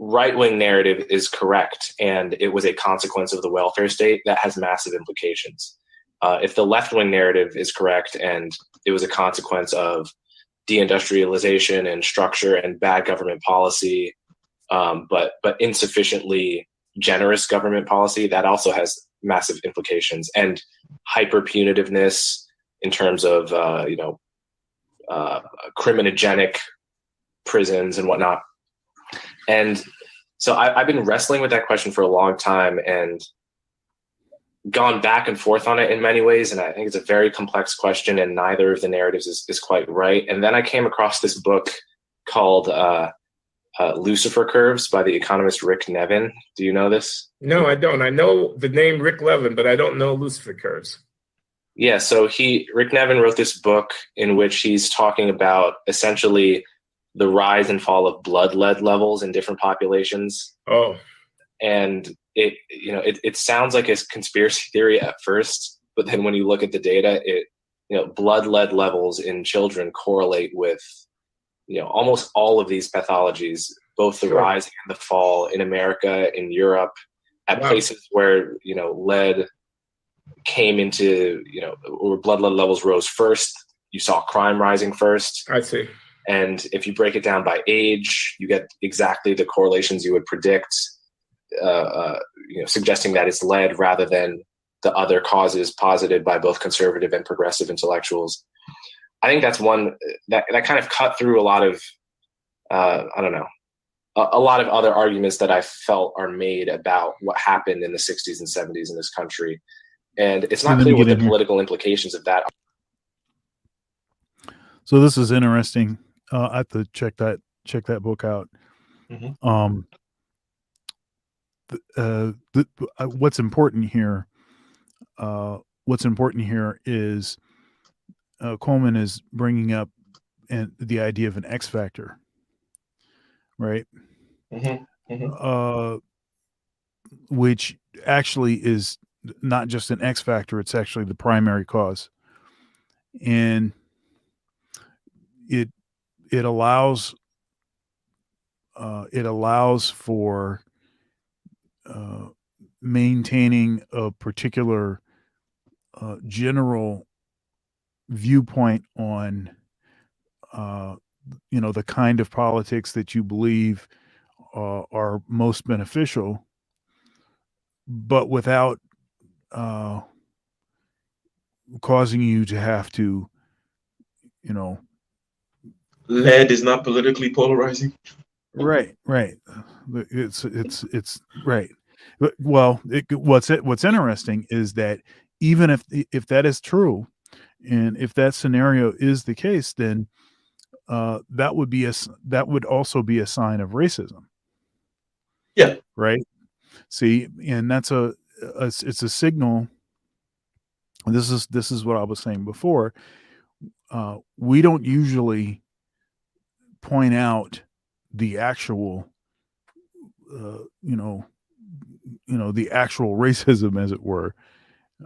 S4: right-wing narrative is correct and it was a consequence of the welfare state, that has massive implications. If the left-wing narrative is correct and it was a consequence of deindustrialization and structure and bad government policy, but insufficiently generous government policy, that also has massive implications, and hyper-punitiveness in terms of criminogenic prisons and whatnot. And so I've been wrestling with that question for a long time and gone back and forth on it in many ways. And I think it's a very complex question, and neither of the narratives is quite right. And then I came across this book called Lucifer Curves by the economist Rick Nevin. Do you know this?
S5: No, I don't. I know the name Rick Levin, but I don't know Lucifer Curves.
S4: Yeah, so Rick Nevin wrote this book in which he's talking about essentially the rise and fall of blood lead levels in different populations.
S5: Oh.
S4: And it sounds like a conspiracy theory at first, but then when you look at the data, blood lead levels in children correlate with, almost all of these pathologies, both the rise and the fall in America, in Europe, at places where, lead came into, where blood lead levels rose first. You saw crime rising first.
S5: I see.
S4: And if you break it down by age, you get exactly the correlations you would predict, suggesting that it's lead rather than the other causes posited by both conservative and progressive intellectuals. I think that's one that kind of cut through a lot of, a a lot of other arguments that I felt are made about what happened in the 60s and 70s in this country. And it's not clear what the political implications of that are.
S3: So this is interesting. I have to check that book out.
S2: Mm-hmm.
S3: What's important here is Coleman is bringing up the idea of an X factor, right?
S2: Mm-hmm. Mm-hmm.
S3: Which actually is not just an X factor; it's actually the primary cause, and it allows for maintaining a particular general viewpoint on the kind of politics that you believe are most beneficial, but without causing you to have to,
S2: lead is not politically polarizing.
S3: Right. It's right. But, well, what's interesting is that even if that is true, and if that scenario is the case, then that would also be a sign of racism.
S2: Yeah.
S3: Right. See, and that's it's a signal. This is what I was saying before. We don't usually point out the actual, the actual racism, as it were.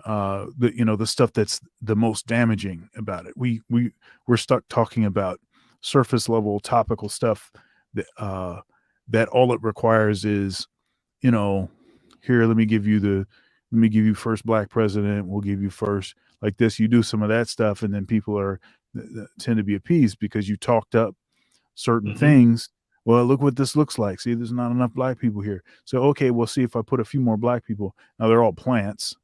S3: The stuff that's the most damaging about it. We're stuck talking about surface level topical stuff that all it requires is, here, let me give you first black president. We'll give you first like this. You do some of that stuff, and then people tend to be appeased because you talked up certain
S2: Mm-hmm.
S3: things. Well, look what this looks like. See, there's not enough black people here. So, okay, we'll see if I put a few more black people. Now they're all plants.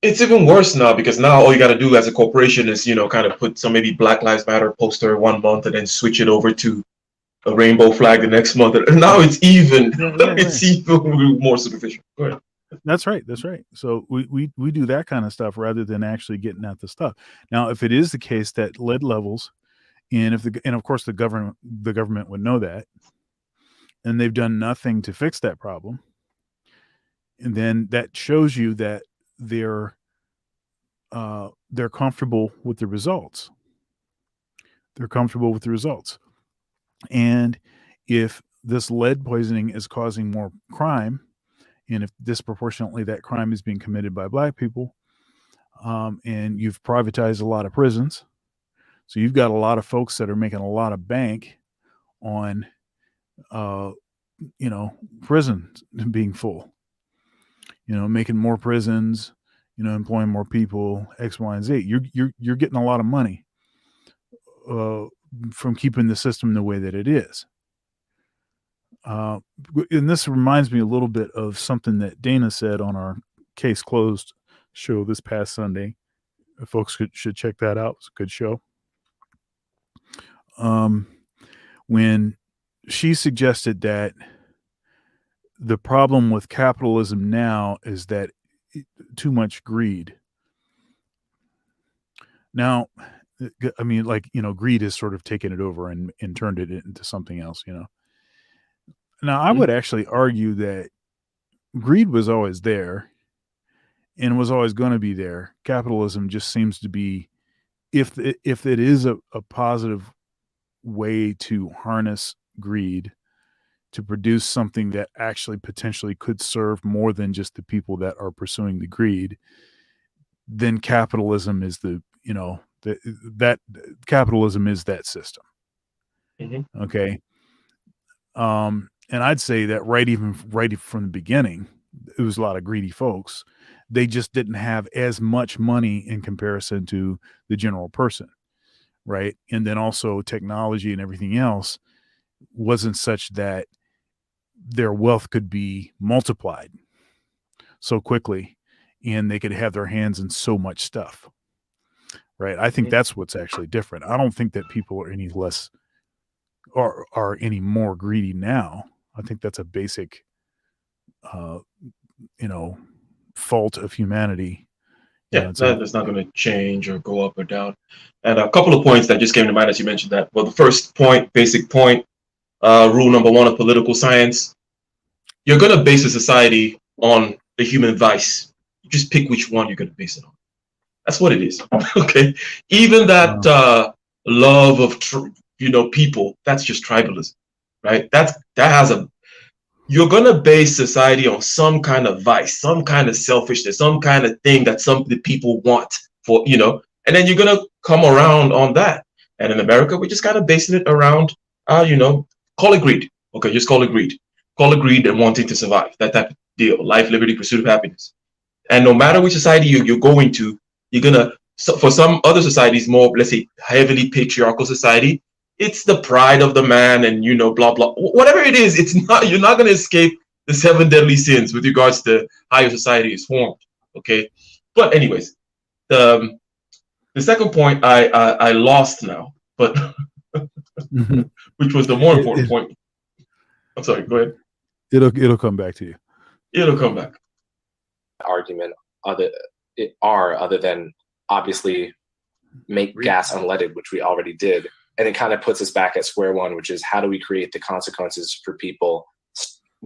S2: It's even worse now because now all you got to do as a corporation is, kind of put some maybe Black Lives Matter poster 1 month and then switch it over to a rainbow flag the next month. And now it's even, it's even more superficial. Go ahead.
S3: That's right. So we do that kind of stuff rather than actually getting at the stuff. Now, if it is the case that lead levels, and of course the government would know that, and they've done nothing to fix that problem, and then that shows you that they're comfortable with the results. And if this lead poisoning is causing more crime, and if disproportionately that crime is being committed by black people, and you've privatized a lot of prisons, so you've got a lot of folks that are making a lot of bank on, prisons being full, making more prisons, employing more people, X, Y, and Z. You're getting a lot of money from keeping the system the way that it is. And this reminds me a little bit of something that Dana said on our Case Closed show this past Sunday. Folks should check that out. It's a good show. When she suggested that the problem with capitalism now is that too much greed. Now, I mean, greed has sort of taken it over and turned it into something else, Now, I would actually argue that greed was always there and was always going to be there. Capitalism just seems to be, if it is a positive way to harness greed to produce something that actually potentially could serve more than just the people that are pursuing the greed, then capitalism is that capitalism is that system.
S2: Mm-hmm.
S3: Okay. And I'd say that right from the beginning, it was a lot of greedy folks. They just didn't have as much money in comparison to the general person, right? And then also technology and everything else wasn't such that their wealth could be multiplied so quickly and they could have their hands in so much stuff, right? I think that's what's actually different. I don't think that people are any less or are any more greedy now. I think that's a basic, fault of humanity.
S2: Yeah, that's not going to change or go up or down. And a couple of points that just came to mind as you mentioned that. Well, the first point, basic point, rule number one of political science, you're going to base a society on the human vice. You just pick which one you're going to base it on. That's what it is. Okay. Even that love of people, that's just tribalism, right? That has you're going to base society on some kind of vice, some kind of selfishness, some kind of thing that some of the people want for, and then you're going to come around on that. And in America, we're just kind of basing it around, call it greed. Okay, just call it greed. Call it greed and wanting to survive, that type of deal. Life, liberty, pursuit of happiness. And no matter which society you're going to, you're going to, for some other societies, more, let's say, heavily patriarchal society, it's the pride of the man and, blah, blah, whatever it is, you're not going to escape the 7 deadly sins with regards to how your society is formed. Okay. But anyways, the second point I lost now, but which was the more important point. I'm sorry, go ahead.
S3: It'll come back to you.
S2: It'll come back.
S4: Argument other than obviously make gas unleaded, which we already did. And it kind of puts us back at square one, which is how do we create the consequences for people,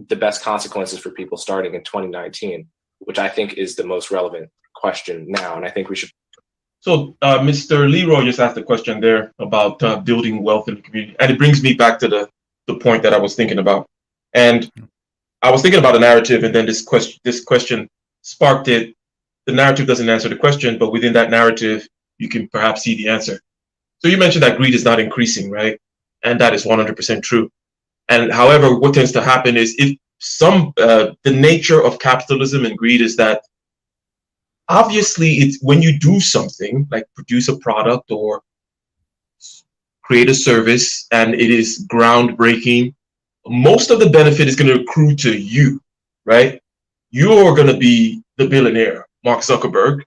S4: the best consequences for people starting in 2019, which I think is the most relevant question now. And I think we should.
S2: So Mr. Leroy just asked a question there about building wealth in the community. And it brings me back to the point that I was thinking about. And I was thinking about a narrative, and then this question sparked it. The narrative doesn't answer the question, but within that narrative, you can perhaps see the answer. So you mentioned that greed is not increasing, right? And that is 100% true. And however, what tends to happen is the nature of capitalism and greed is that obviously it's when you do something like produce a product or create a service and it is groundbreaking, most of the benefit is going to accrue to you, right? You're going to be the billionaire, Mark Zuckerberg.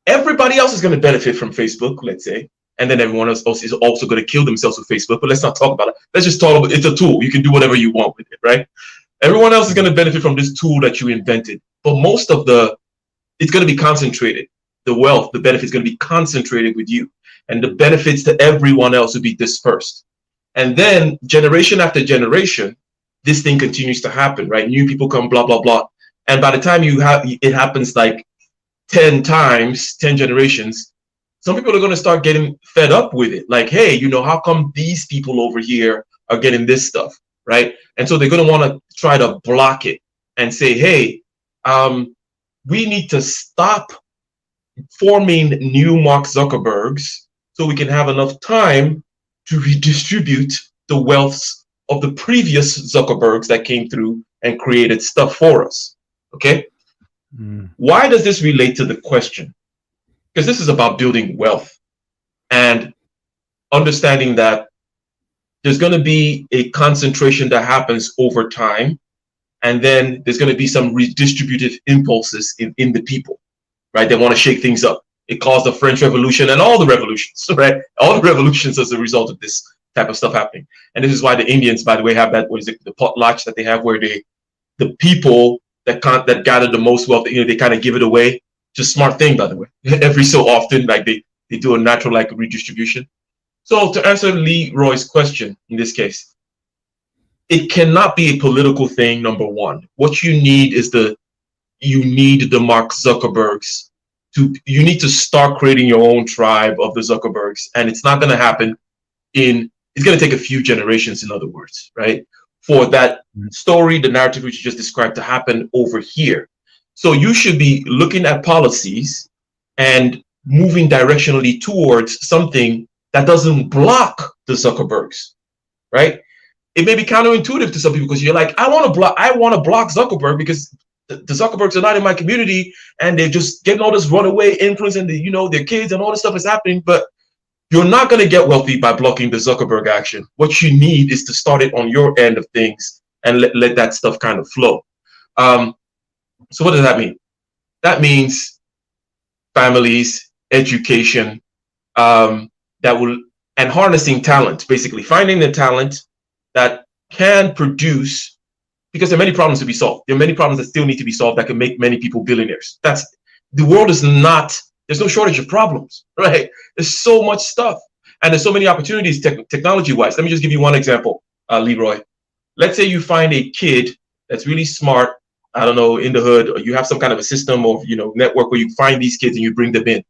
S2: Everybody else is going to benefit from Facebook, let's say. And then everyone else is also going to kill themselves with Facebook. But let's not talk about it. Let's just talk about it's a tool. You can do whatever you want with it, right? Everyone else is going to benefit from this tool that you invented. But most of it's going to be concentrated. The wealth, the benefits going to be concentrated with you. And the benefits to everyone else will be dispersed. And then generation after generation, this thing continues to happen, right? New people come, blah, blah, blah. And by the time it happens like 10 times, 10 generations, some people are going to start getting fed up with it. Like, hey, how come these people over here are getting this stuff, right? And so they're going to want to try to block it and say, hey, we need to stop forming new Mark Zuckerbergs so we can have enough time to redistribute the wealths of the previous Zuckerbergs that came through and created stuff for us. Okay? Why does this relate to the question? Because this is about building wealth and understanding that there's going to be a concentration that happens over time. And then there's going to be some redistributive impulses in the people, right? They want to shake things up. It caused the French Revolution and all the revolutions, right? All the revolutions as a result of this type of stuff happening. And this is why the Indians, by the way, have that, the potlatch that they have where the people that gather the most wealth, they kind of give it away. Just smart thing, by the way. Every so often, like they do a natural like redistribution. So to answer Leroy's question in this case, it cannot be a political thing. Number one, what you need is you need the Mark Zuckerbergs you need to start creating your own tribe of the Zuckerbergs, and it's not going to happen it's going to take a few generations, in other words, right? For that story, the narrative which you just described to happen over here. So you should be looking at policies and moving directionally towards something that doesn't block the Zuckerbergs, right? It may be counterintuitive to some people because you're like, I want to block Zuckerberg because the Zuckerbergs are not in my community and they're just getting all this runaway influence and their kids and all this stuff is happening. But you're not going to get wealthy by blocking the Zuckerberg action. What you need is to start it on your end of things and let that stuff kind of flow. So what does that mean? That means families, education, and harnessing talent, basically finding the talent that can produce because there are many problems to be solved. There are many problems that still need to be solved that can make many people billionaires. The world is not, there's no shortage of problems, right? There's so much stuff. And there's so many opportunities technology-wise. Let me just give you one example, Leroy. Let's say you find a kid that's really smart, I don't know, in the hood, or you have some kind of a system or network where you find these kids and you bring them in.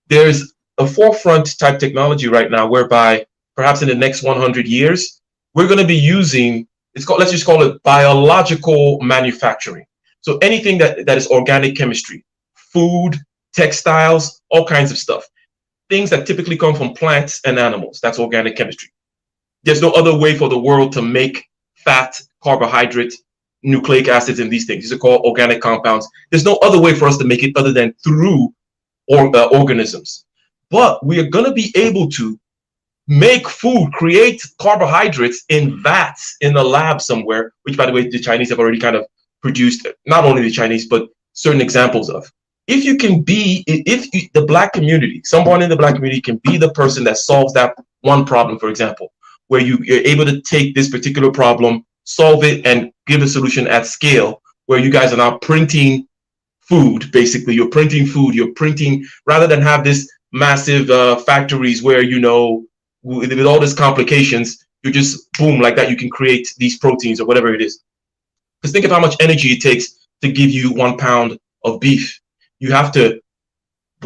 S2: There's a forefront type technology right now whereby perhaps in the next 100 years, we're going to be using, let's just call it biological manufacturing. So anything that is organic chemistry, food, textiles, all kinds of stuff. Things that typically come from plants and animals, that's organic chemistry. There's no other way for the world to make fat, carbohydrate, nucleic acids, and these things. These are called organic compounds. There's no other way for us to make it other than through organisms. But we are going to be able to make food, create carbohydrates in vats in a lab somewhere, which, by the way, the Chinese have already kind of produced, not only the Chinese, but certain examples of. If the Black community, someone in the Black community can be the person that solves that one problem, for example, where you're able to take this particular problem, solve it, and give a solution at scale, where you guys are now printing food, basically. You're printing food, rather than have this massive factories where, with all these complications, you just, boom, like that, you can create these proteins or whatever it is. Because think of how much energy it takes to give you 1 pound of beef. You have to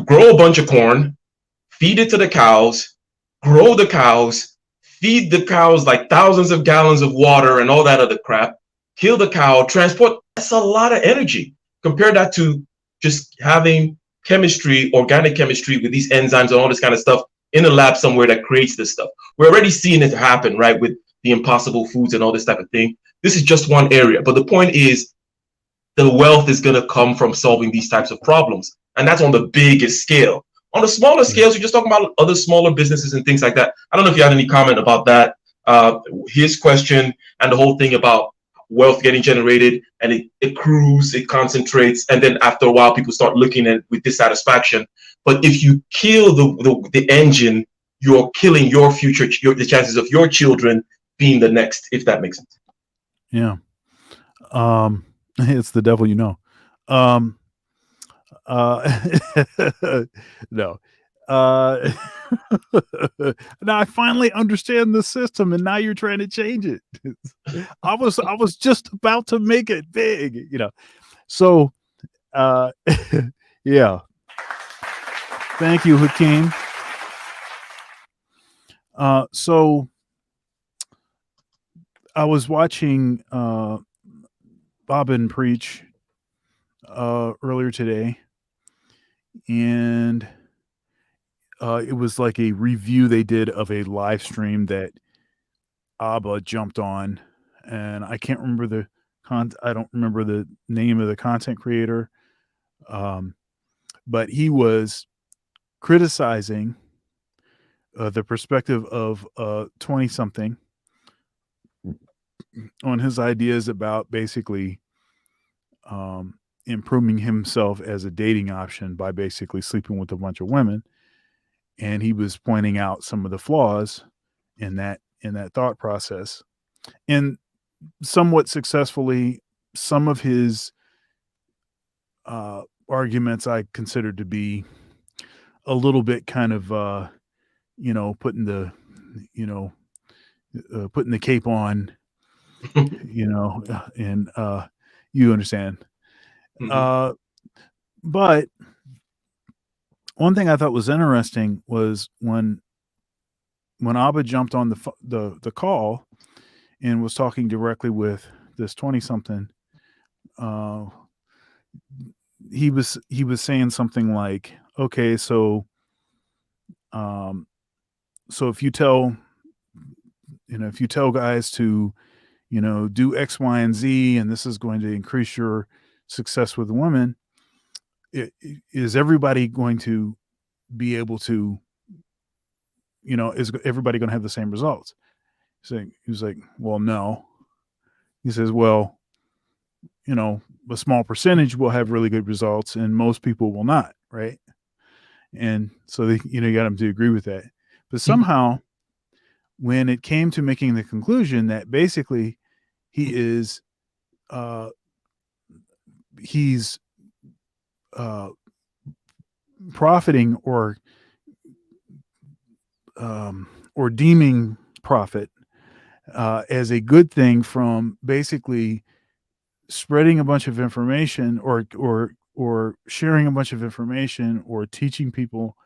S2: grow a bunch of corn, feed it to the cows, grow the cows, feed the cows like thousands of gallons of water and all that other crap, kill the cow, transport. That's a lot of energy. Compare that to just having chemistry, organic chemistry with these enzymes and all this kind of stuff in a lab somewhere that creates this stuff. We're already seeing it happen, right, with the impossible foods and all this type of thing. This is just one area. But the point is, the wealth is going to come from solving these types of problems. And that's on the biggest scale. On the smaller scales, you're just talking about other smaller businesses and things like that. I don't know if you had any comment about that. His question and the whole thing about wealth getting generated, and it accrues, it concentrates, and then after a while, people start looking at it with dissatisfaction. But if you kill the engine, you're killing your future, the chances of your children being the next, if that makes sense.
S3: Yeah. It's the devil, no. Now I finally understand the system, and now you're trying to change it. I was just about to make it big, So, yeah. Thank you, Hakeem. So I was watching Bobbin preach earlier today, and it was like a review they did of a live stream that Abba jumped on, and I can't remember I don't remember the name of the content creator, but he was criticizing the perspective of 20-something on his ideas about basically improving himself as a dating option by basically sleeping with a bunch of women. And he was pointing out some of the flaws in that thought process. And somewhat successfully, some of his arguments I considered to be a little bit kind of putting the cape on, and you understand.
S2: Mm-hmm.
S3: But one thing I thought was interesting was when Abba jumped on the call and was talking directly with this 20-something, he was saying something like, okay, so if you tell guys to do X, Y, and Z, and this is going to increase your success with women, is everybody going to be able to, is everybody going to have the same results? He was like, well, no. He says, well, a small percentage will have really good results and most people will not, right? And so they, you got him to agree with that. But somehow when it came to making the conclusion that basically he is he's profiting or deeming profit as a good thing from basically spreading a bunch of information or sharing a bunch of information or teaching people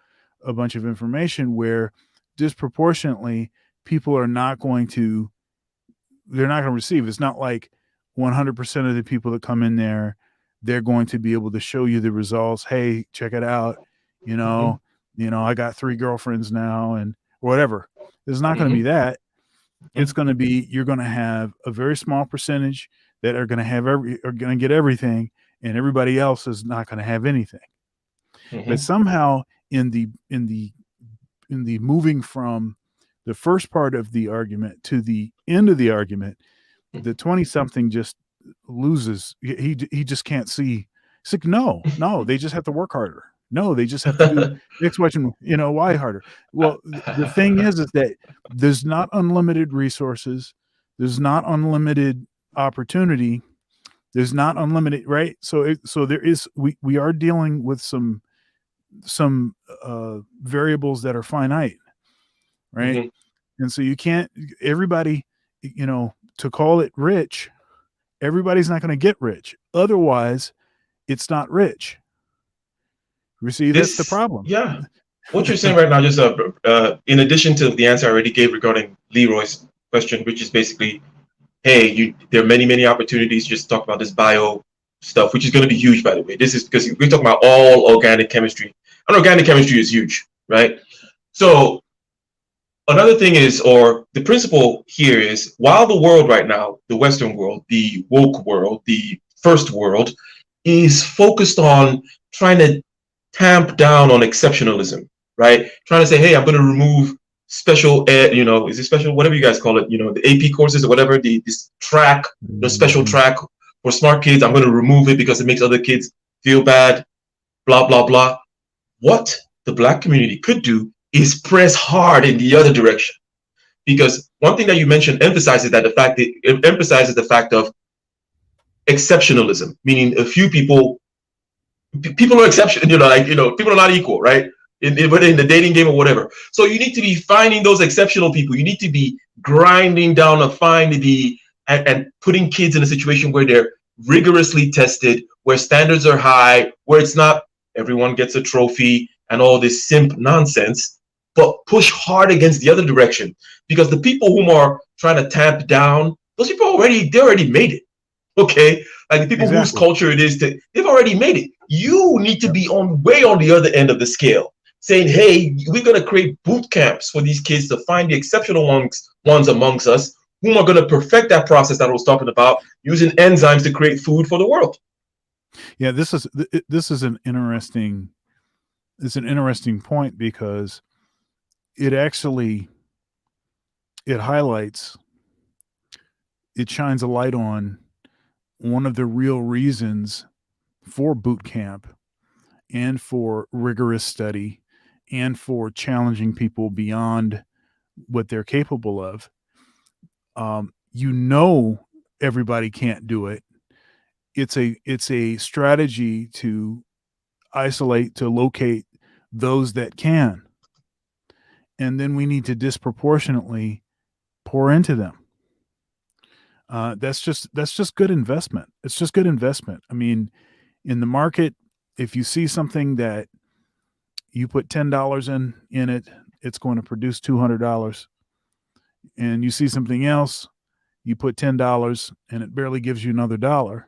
S3: a bunch of information where disproportionately people are not going to receive. It's not like 100% of the people that come in there, they're going to be able to show you the results. Hey, check it out. I got 3 girlfriends now and whatever. It's not going to be that. It's going to be, you're going to have a very small percentage that are going to get everything, and everybody else is not going to have anything. But somehow in the moving from the first part of the argument to the end of the argument, the 20-something just loses. He just can't see. It's like, no, they just have to work harder. No, they just have to do X, Y, and Y harder. Well, the thing is that there's not unlimited resources. There's not unlimited opportunity. There's not unlimited, right? So there is, we are dealing with some variables that are finite, right? And so you can't, everybody, to call it rich, everybody's not going to get rich. Otherwise, it's not rich. You see, that's the problem.
S2: Yeah. What you're saying right now, just in addition to the answer I already gave regarding Leroy's question, which is basically, hey, there are many opportunities. Just talk about this bio stuff, which is going to be huge, by the way. This is because we're talking about all organic chemistry, and organic chemistry is huge, right? So another thing is, or the principle here is, while the world right now, the Western world, the woke world, the first world, is focused on trying to tamp down on exceptionalism, right? Trying to say, hey, I'm going to remove special ed, is it special, whatever you guys call it, the AP courses or whatever, this track, the special track for smart kids, I'm going to remove it because it makes other kids feel bad, blah, blah, blah. What the Black community could do is press hard in the other direction. Because one thing that you mentioned emphasizes the fact of exceptionalism, meaning a few people are exception, people are not equal, right? Whether in the dating game or whatever. So you need to be finding those exceptional people. You need to be grinding down to find and putting kids in a situation where they're rigorously tested, where standards are high, where it's not everyone gets a trophy and all this simp nonsense, but push hard against the other direction. Because the people whom are trying to tamp down, those people they already made it. Okay? Like the people whose culture it is, they've already made it. You need to be way on the other end of the scale, saying, hey, we're going to create boot camps for these kids to find the exceptional ones amongst us, whom are going to perfect that process that I was talking about, using enzymes to create food for the world.
S3: Yeah, this is an interesting point, because it highlights, it shines a light on one of the real reasons for boot camp and for rigorous study and for challenging people beyond what they're capable of. Everybody can't do it. It's a strategy to isolate, to locate those that can. And then we need to disproportionately pour into them. That's just good investment. It's just good investment. I mean, in the market, if you see something that you put $10 in it, it's going to produce $200. And you see something else, you put $10 and it barely gives you another $1.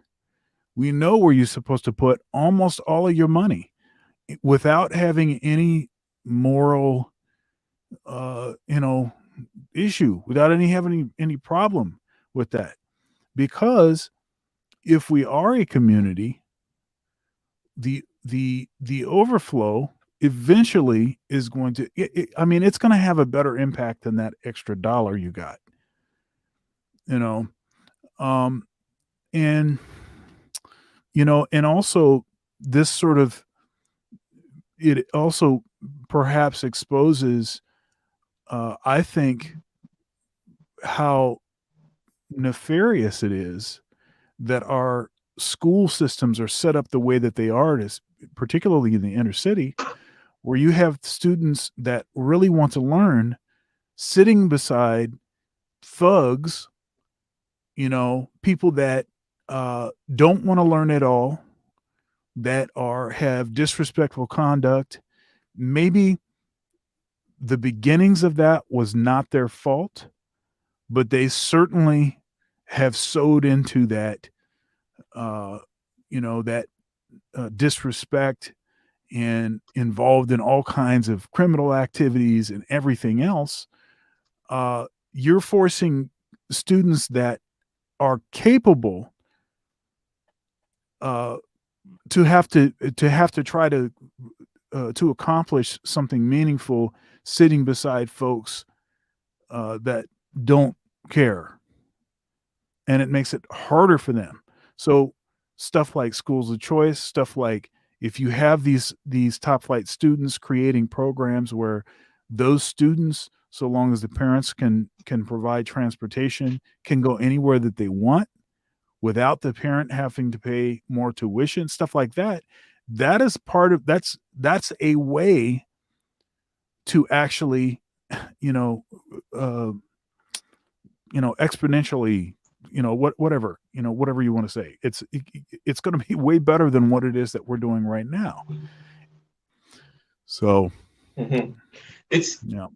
S3: We know where you're supposed to put almost all of your money without having any moral, issue, without having any problem with that. Because if we are a community, the overflow eventually is going to, it's going to have a better impact than that extra $1 you got, and also this sort of, it also perhaps exposes, I think, how nefarious it is that our school systems are set up the way that they are, particularly in the inner city, where you have students that really want to learn sitting beside thugs, people that don't want to learn at all, that have disrespectful conduct. Maybe the beginnings of that was not their fault, but they certainly have sowed into that, disrespect, and involved in all kinds of criminal activities and everything else. You're forcing students that are capable to have to try to accomplish something meaningful, sitting beside folks that don't care, and it makes it harder for them. So stuff like schools of choice, stuff like, if you have these top flight students, creating programs where those students, so long as the parents can provide transportation, can go anywhere that they want without the parent having to pay more tuition, stuff like that. That is part of that's a way to actually, exponentially, whatever you want to say. It's going to be way better than what it is that we're doing right now. So
S2: it's
S3: yeah.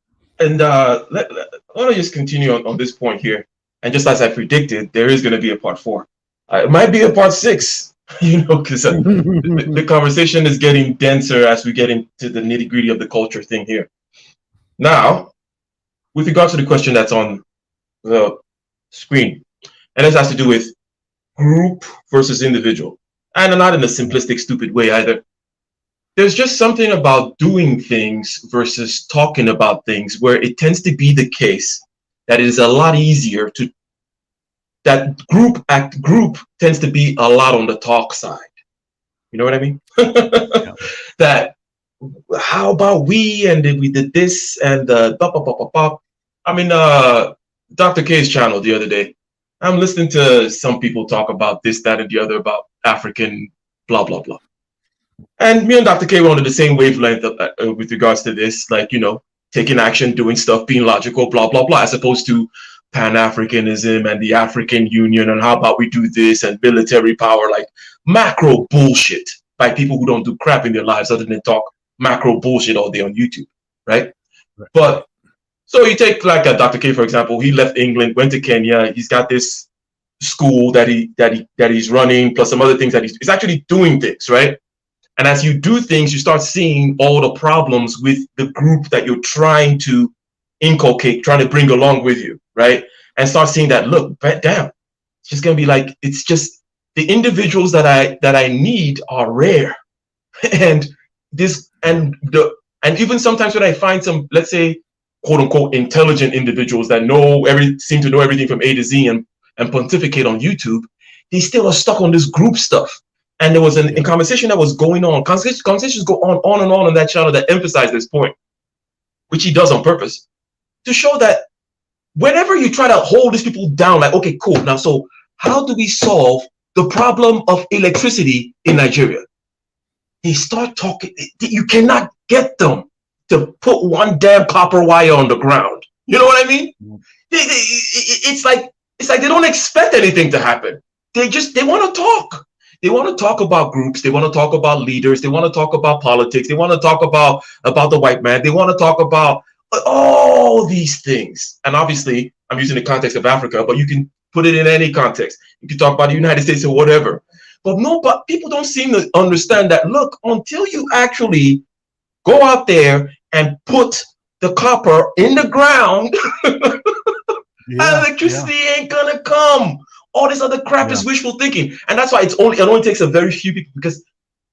S2: And I want to just continue on this point here. And just as I predicted, there is going to be a part 4. It might be a part 6, because the conversation is getting denser as we get into the nitty gritty of the culture thing here. Now, with regard to the question that's on the screen, and this has to do with group versus individual, and not in a simplistic, stupid way either. There's just something about doing things versus talking about things where it tends to be the case that it is a lot easier that group tends to be a lot on the talk side. You know what I mean? Yeah. That, how about we, and we did this, and I mean, Dr. K's channel the other day, I'm listening to some people talk about this, that, and the other, about African blah, blah, blah. And me and Dr. K were on the same wavelength with regards to this, like, taking action, doing stuff, being logical, blah, blah, blah, as opposed to Pan-Africanism and the African Union, and how about we do this, and military power, like macro bullshit by people who don't do crap in their lives other than talk macro bullshit all day on YouTube, right? But so you take like Dr. K, for example. He left England, went to Kenya. He's got this school that he's running, plus some other things that he's actually doing things, right? And as you do things, you start seeing all the problems with the group that you're trying to inculcate, trying to bring along with you, right? And start seeing that, look, damn, it's just gonna be like, it's just the individuals that I need are rare. And even sometimes when I find some, let's say, quote unquote, intelligent individuals that seem to know everything from A to Z and pontificate on YouTube, they still are stuck on this group stuff. And there was a conversation that was going on. Conversations go on and on that channel that emphasize this point, which he does on purpose, to show that whenever you try to hold these people down, like, okay, cool. Now, so how do we solve the problem of electricity in Nigeria? They start talking. You cannot get them to put one damn copper wire on the ground. You know what I mean? It's like they don't expect anything to happen. They want to talk. They want to talk about groups. They want to talk about leaders. They want to talk about politics. They want to talk about the white man. They want to talk about all these things. And obviously, I'm using the context of Africa, but you can put it in any context. You can talk about the United States or whatever. But people don't seem to understand that, look, until you actually go out there and put the copper in the ground, electricity ain't gonna come. All this other crap is wishful thinking. And that's why it only takes a very few people, because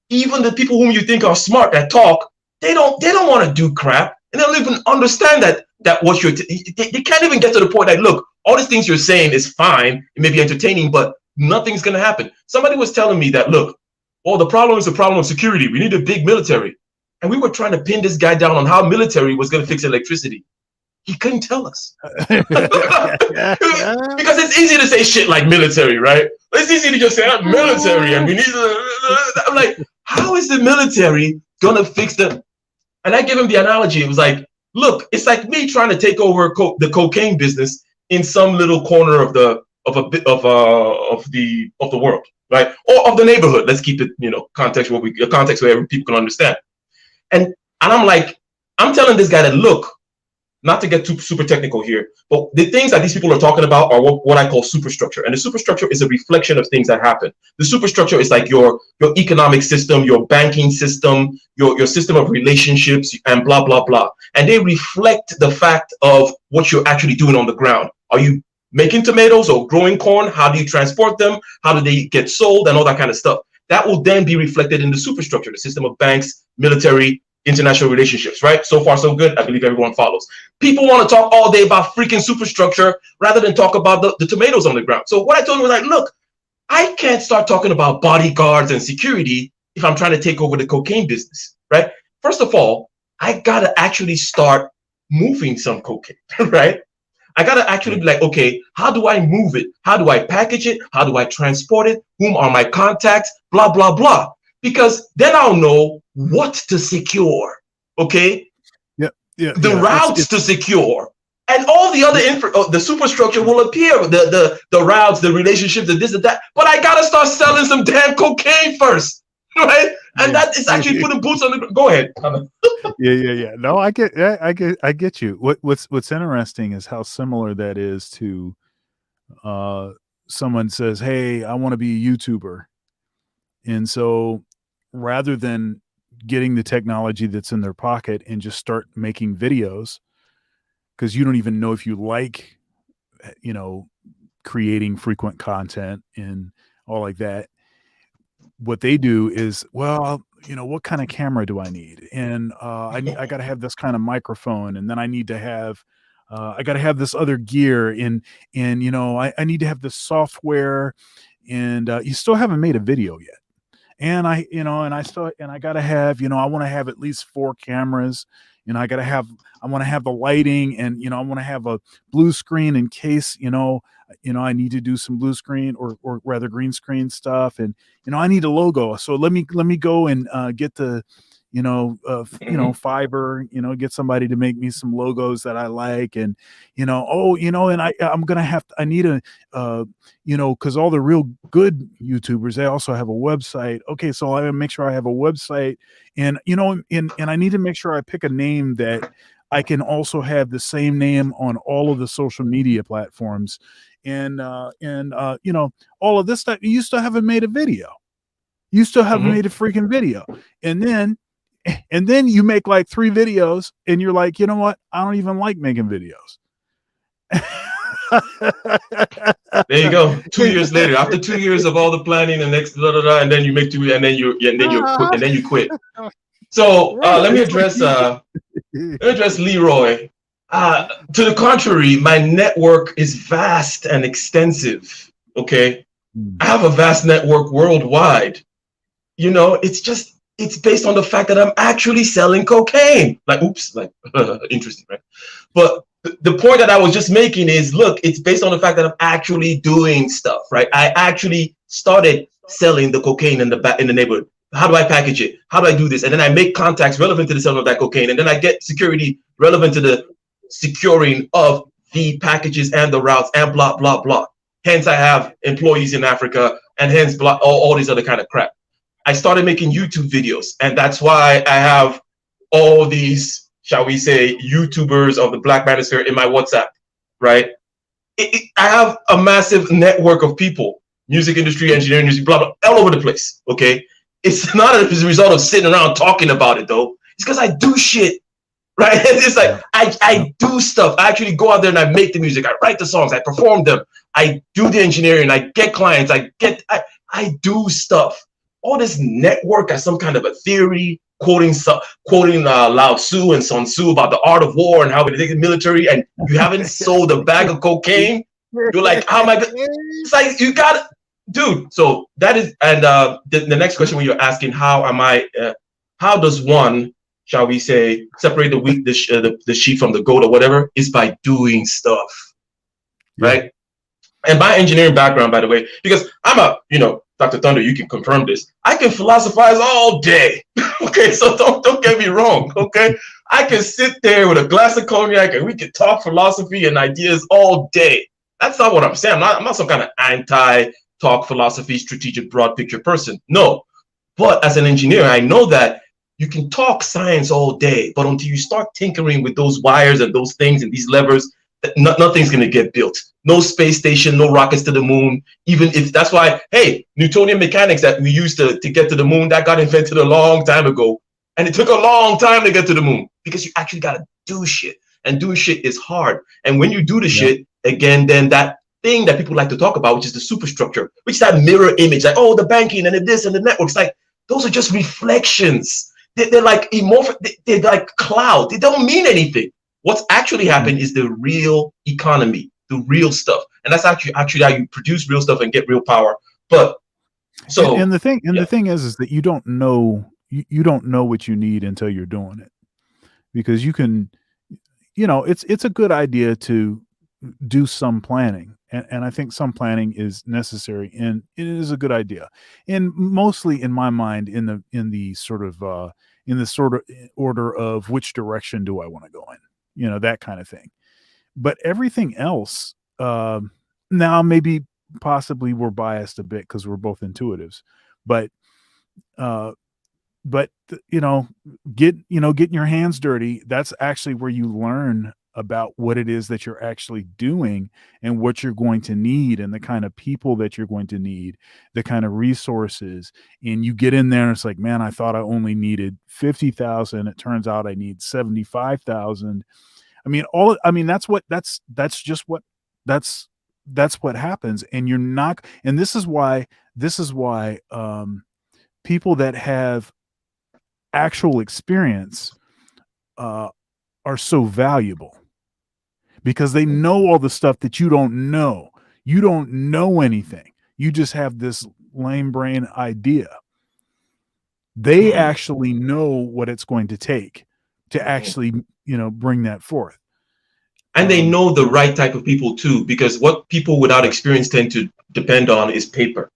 S2: even the people whom you think are smart that talk, they don't want to do crap. And they don't even understand that what they can't even get to the point that, look, all these things you're saying is fine, it may be entertaining, but nothing's gonna happen. Somebody was telling me that, look, the problem is the problem of security. We need a big military. And we were trying to pin this guy down on how military was gonna fix electricity. He couldn't tell us. Because it's easy to say shit like military, right? It's easy to just say, I'm military, and we need to. I'm like, how is the military gonna fix the? And I give him the analogy. It was like, look, it's like me trying to take over the cocaine business in some little corner of the world, right, or of the neighborhood. Let's keep it, context where people can understand. And I'm like, I'm telling this guy that, look, not to get too super technical here, but the things that these people are talking about are what I call superstructure. And the superstructure is a reflection of things that happen. The superstructure is like your economic system, your banking system, your system of relationships, and blah, blah, blah. And they reflect the fact of what you're actually doing on the ground. Are you making tomatoes or growing corn? How do you transport them? How do they get sold, and all that kind of stuff? That will then be reflected in the superstructure, the system of banks, military, international relationships, right? So far, so good. I believe everyone follows. People want to talk all day about freaking superstructure rather than talk about the tomatoes on the ground. So what I told him was like, look, I can't start talking about bodyguards and security if I'm trying to take over the cocaine business, right? First of all, I got to actually start moving some cocaine, right? I got to actually be like, okay, how do I move it? How do I package it? How do I transport it? Whom are my contacts? Blah, blah, blah. Because then I'll know what to secure, okay? The routes to secure, and all the other the superstructure will appear. The routes, the relationships, the this and that. But I gotta start selling some damn cocaine first, right? And that is actually putting boots on the. Go ahead.
S3: Yeah. No, I get you. What's interesting is how similar that is to someone says, "Hey, I want to be a YouTuber," and so rather than getting the technology that's in their pocket and just start making videos, because you don't even know if you like, creating frequent content and all like that. What they do is, well, what kind of camera do I need? And I got to have this kind of microphone, and then I need to have, I got to have this other gear, and I need to have this software, and you still haven't made a video yet. And I got to have, I want to have at least 4 cameras, I want to have the lighting, and, I want to have a blue screen in case, I need to do some blue screen or rather green screen stuff. And, I need a logo. So let me go and get the, Fiverr, get somebody to make me some logos that I like. And, and I'm going to have, I need a, cause all the real good YouTubers, they also have a website. Okay. So I make sure I have a website, and, and I need to make sure I pick a name that I can also have the same name on all of the social media platforms. And all of this stuff. You still haven't made a video. You still haven't made a freaking video. And then you make like 3 videos, and you're like, you know what? I don't even like making videos.
S2: There you go. 2 years later, after 2 years of all the planning and next and then you make 2, and then you quit. So let me address Leroy. To the contrary, my network is vast and extensive. Okay, I have a vast network worldwide. It's based on the fact that I'm actually selling cocaine. Interesting, right? But the point that I was just making is, look, it's based on the fact that I'm actually doing stuff, right? I actually started selling the cocaine in the neighborhood. How do I package it? How do I do this? And then I make contacts relevant to the selling of that cocaine. And then I get security relevant to the securing of the packages and the routes and blah, blah, blah. Hence, I have employees in Africa, and hence all these other kind of crap. I started making YouTube videos, and that's why I have all these, shall we say, YouTubers of the Black Manosphere in my WhatsApp, right? I have a massive network of people, music industry, engineering industry, blah, blah, all over the place, okay? It's not as a result of sitting around talking about it, though. It's because I do shit, right? It's like I do stuff. I actually go out there and I make the music. I write the songs. I perform them. I do the engineering. I get clients. I do stuff. All this network as some kind of a theory, quoting Lao Tzu and Sun Tzu about the art of war and how we take the military, and you haven't sold a bag of cocaine. You're like, how am I? It's like, you got it, dude. So that is, and the next question when you're asking, how does one, shall we say, separate the sheep from the goat or whatever, is by doing stuff, right? And my engineering background, by the way, because I'm a, Dr. Thunder, you can confirm this. I can philosophize all day. Okay, so don't get me wrong. Okay, I can sit there with a glass of cognac and we can talk philosophy and ideas all day. That's not what I'm saying. I'm not some kind of anti-talk philosophy, strategic, broad picture person. No, but as an engineer, I know that you can talk science all day, but until you start tinkering with those wires and those things and these levers, nothing's going to get built. No space station, no rockets to the moon. Even if that's why, hey, Newtonian mechanics that we used to get to the moon, that got invented a long time ago. And it took a long time to get to the moon because you actually got to do shit. And doing shit is hard. And when you do the shit, again, then that thing that people like to talk about, which is the superstructure, which is that mirror image, like, oh, the banking and the this and the networks, like, those are just reflections. They're like they're like cloud. They don't mean anything. What's actually happened is the real economy, the real stuff, and that's actually how you produce real stuff and get real power. But so
S3: and the thing is that you don't know what you need until you're doing it, because you can, it's a good idea to do some planning, and I think some planning is necessary, and it is a good idea, and mostly in my mind in the sort of order of which direction do I want to go in. That kind of thing. But everything else, now maybe possibly we're biased a bit because we're both intuitives, but getting your hands dirty, that's actually where you learn about what it is that you're actually doing and what you're going to need and the kind of people that you're going to need, the kind of resources. And you get in there and it's like, man, I thought I only needed 50,000. It turns out I need 75,000. That's what happens. And you're not, and this is why people that have actual experience are so valuable, because they know all the stuff that you don't know. You don't know anything. You just have this lame brain idea. They actually know what it's going to take to actually, bring that forth.
S2: And they know the right type of people too, because what people without experience tend to depend on is paper.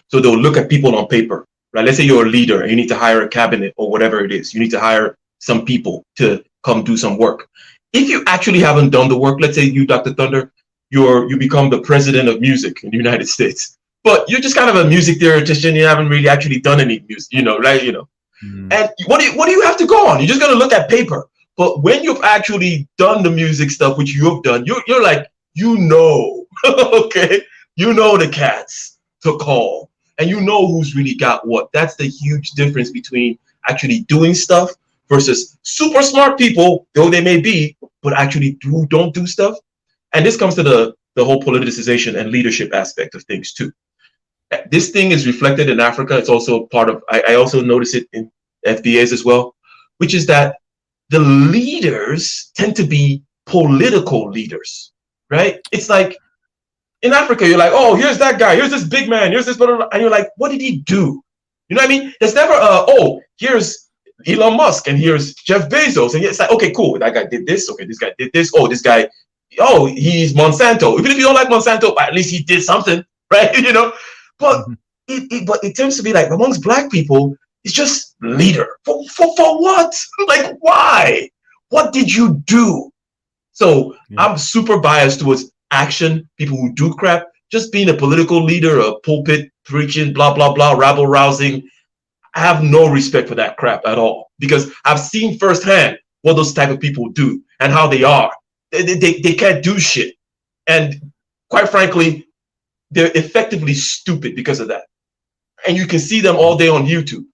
S2: So they'll look at people on paper, right? Let's say you're a leader and you need to hire a cabinet or whatever it is. You need to hire some people to come do some work. If you actually haven't done the work, let's say you, Dr. Thunder, you become the president of music in the United States, but you're just kind of a music theoretician. You haven't really actually done any music, right? And what do you have to go on? You're just going to look at paper. But when you've actually done the music stuff, which you have done, you're like, okay, the cats to call, and who's really got what. That's the huge difference between actually doing stuff versus super smart people, though they may be, but actually don't do stuff. And this comes to the whole politicization and leadership aspect of things too. This thing is reflected in Africa. It's also part of, I also notice it in FBAs as well, which is that the leaders tend to be political leaders, right? It's like in Africa, you're like, oh, here's that guy, here's this big man, here's this, blah, blah, blah. And you're like, what did he do? You know what I mean? There's never, here's Elon Musk and here's Jeff Bezos. And it's like, okay, cool. That guy did this. Okay, this guy did this. Oh, this guy, he's Monsanto. Even if you don't like Monsanto, at least he did something, right? But it tends to be like amongst Black people, it's just leader. For what? Like, why? What did you do? So I'm super biased towards action, people who do crap. Just being a political leader, a pulpit preaching, blah, blah, blah, rabble rousing. I have no respect for that crap at all, because I've seen firsthand what those type of people do and how they are. They can't do shit. And quite frankly, they're effectively stupid because of that. And you can see them all day on YouTube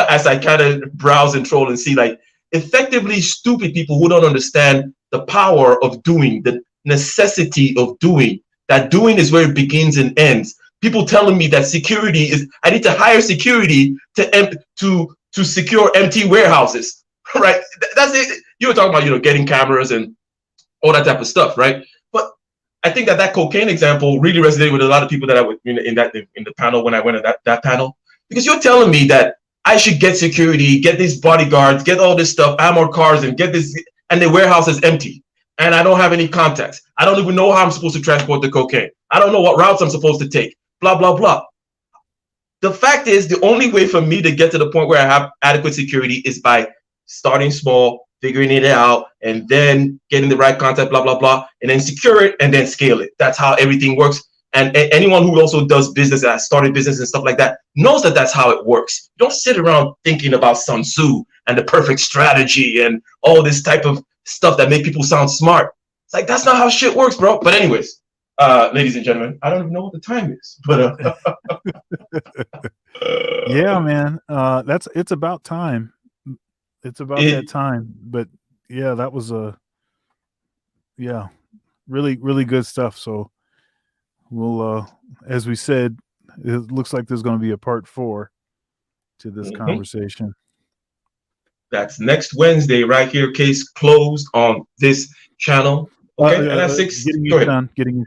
S2: as I kind of browse and troll and see, like, effectively stupid people who don't understand the power of doing, the necessity of doing. That doing is where it begins and ends. People telling me that security is, I need to hire security to secure empty warehouses, right? That's it. You were talking about, getting cameras and all that type of stuff, right? But I think that cocaine example really resonated with a lot of people that I would in the panel when I went to that panel, because you're telling me that I should get security, get these bodyguards, get all this stuff, armored cars, and get this, and the warehouse is empty, and I don't have any contacts. I don't even know how I'm supposed to transport the cocaine. I don't know what routes I'm supposed to take, blah, blah, blah. The fact is, the only way for me to get to the point where I have adequate security is by starting small, figuring it out, and then getting the right content, blah, blah, blah, and then secure it and then scale it. That's how everything works. And anyone who also does business, that started business and stuff like that, knows that that's how it works. You don't sit around thinking about Sun Tzu and the perfect strategy and all this type of stuff that make people sound smart. It's like, that's not how shit works, bro. But anyways, ladies and gentlemen, I don't even know what the time is, but
S3: yeah, man, it's about time. It's about that time. But yeah, that was really, really good stuff. So we'll, as we said, it looks like there's going to be a part 4 to this conversation.
S2: That's next Wednesday, right here. Case closed on this channel. Okay, and that's 6.
S3: Getting you done.
S2: Getting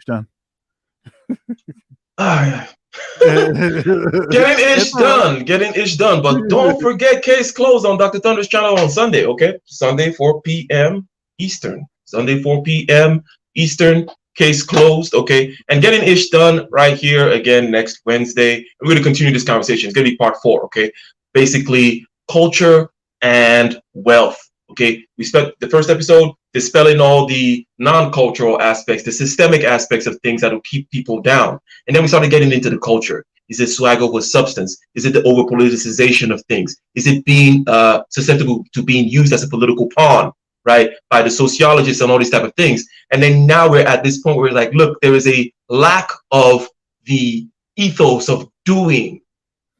S2: ish done. But don't forget, case closed on Dr. Thunder's channel on Sunday. Okay, Sunday 4 p.m. Eastern. Sunday 4 p.m. Eastern. Case closed. Okay, and getting ish done right here again next Wednesday. We're going to continue this conversation. It's going to be part 4. Okay, basically culture and wealth. Okay, we spent the first episode dispelling all the non-cultural aspects, the systemic aspects of things that will keep people down. And then we started getting into the culture. Is it swag over substance? Is it the over-politicization of things? Is it being susceptible to being used as a political pawn, right, by the sociologists and all these type of things? And then now we're at this point where we're like, look, there is a lack of the ethos of doing,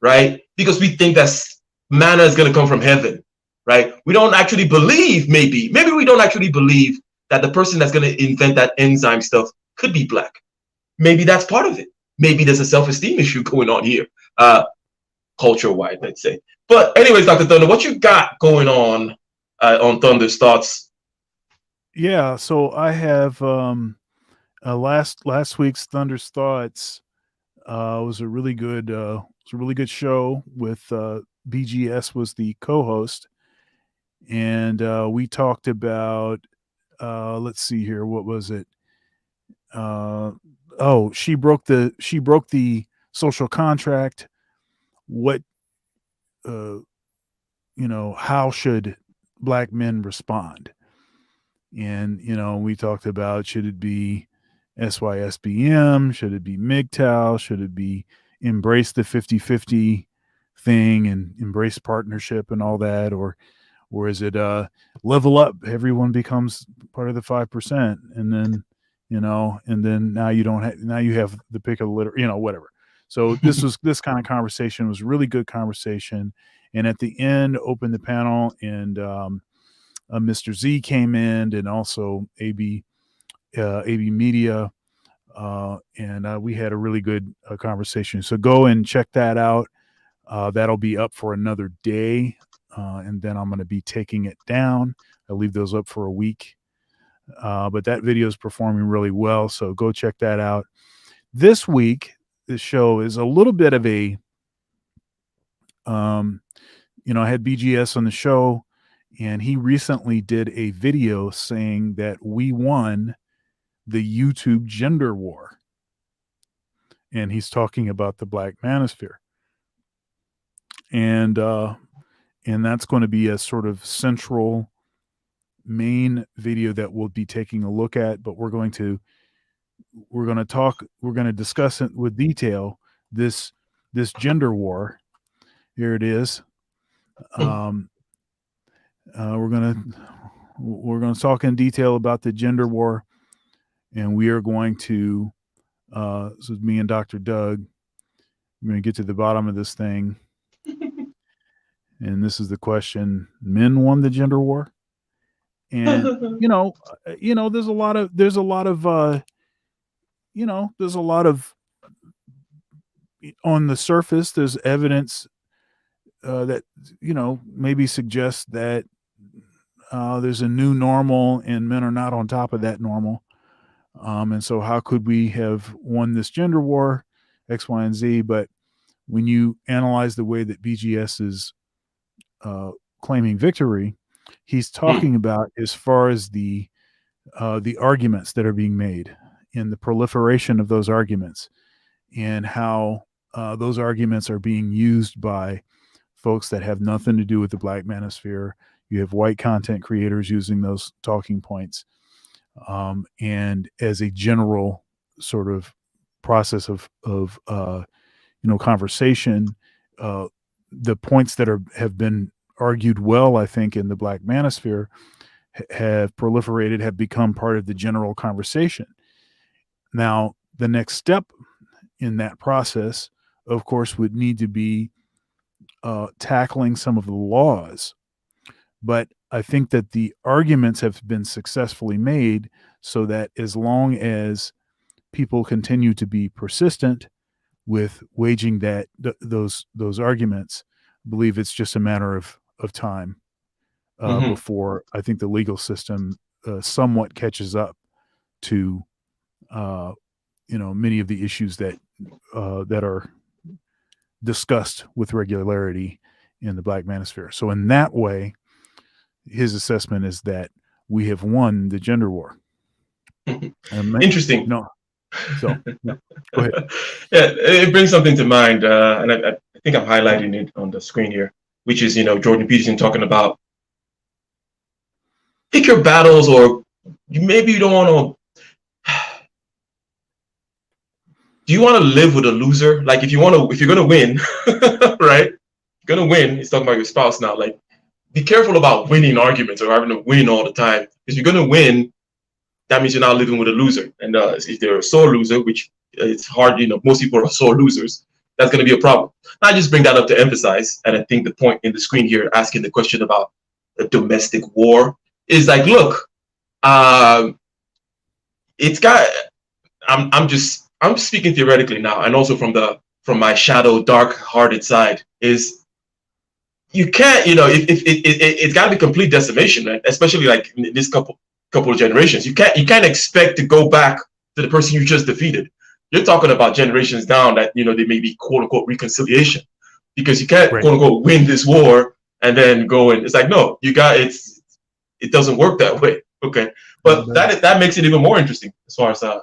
S2: right? Because we think that manna is going to come from heaven. Right? We don't actually believe, maybe we don't actually believe that the person that's going to invent that enzyme stuff could be black. Maybe that's part of it. Maybe there's a self-esteem issue going on here, culture-wide, let's say. But anyways, Dr. Thunder, what you got going on Thunder's Thoughts?
S3: Yeah, so I have last week's Thunder's Thoughts was a really good show with BGS was the co-host. And we talked about, let's see here, what was it? She broke the social contract. What, how should black men respond? And, we talked about, should it be SYSBM? Should it be MGTOW? Should it be embrace the 50-50 thing and embrace partnership and all that? Or is it level up? Everyone becomes part of the 5%, and then now you don't have, now you have the pick of the litter, whatever. So this kind of conversation was really good conversation. And at the end, opened the panel, and Mr. Z came in, and also AB Media, and we had a really good conversation. So go and check that out. That'll be up for another day. And then I'm going to be taking it down. I'll leave those up for a week. But that video is performing really well. So go check that out. This week, this show is a little bit of a, I had BGS on the show, and he recently did a video saying that we won the YouTube gender war. And he's talking about the Black Manosphere. And that's going to be a sort of central main video that we'll be taking a look at, but we're going to discuss it with detail, this gender war. Here it is. We're going to talk in detail about the gender war, and we are going to, this is me and Dr. Doug. We're going to get to the bottom of this thing. And this is the question: men won the gender war? And there's a lot of on the surface, there's evidence that maybe suggests that there's a new normal, and men are not on top of that normal. And so how could we have won this gender war, X, Y, and Z? But when you analyze the way that BGS is claiming victory, he's talking about as far as the arguments that are being made in the proliferation of those arguments, and how those arguments are being used by folks that have nothing to do with the Black manosphere. You have white content creators using those talking points, and as a general sort of process of conversation, the points that have been argued well, I think, in the Black manosphere have proliferated, have become part of the general conversation. Now, the next step in that process, of course, would need to be tackling some of the laws. But I think that the arguments have been successfully made so that as long as people continue to be persistent with waging those arguments, I believe it's just a matter of time before I think the legal system somewhat catches up to many of the issues that are discussed with regularity in the Black manosphere. So in that way, his assessment is that we have won the gender war.
S2: Interesting.
S3: No. So no. Go ahead.
S2: Yeah, it brings something to mind, and I think I'm highlighting it on the screen here, which is Jordan Peterson talking about pick your battles, or maybe you don't want to. Do you want to live with a loser? Like if you're gonna win, right? You're gonna win. He's talking about your spouse now. Like, be careful about winning arguments or having to win all the time. Because you're gonna win, that means you're not living with a loser. And if they're a sore loser, which it's hard, most people are sore losers, that's going to be a problem. I just bring that up to emphasize. And I think the point in the screen here, asking the question about a domestic war, is like, look, it's got, I'm speaking theoretically now, and also from my shadow, dark-hearted side, is you can't, it's got to be complete decimation, right? Especially like in this couple of generations. You can't expect to go back to the person you just defeated. You're talking about generations down that, there may be quote unquote reconciliation, because you can't quote unquote win this war and then go and it's like, no, it doesn't work that way. Okay. But that makes it even more interesting as far as the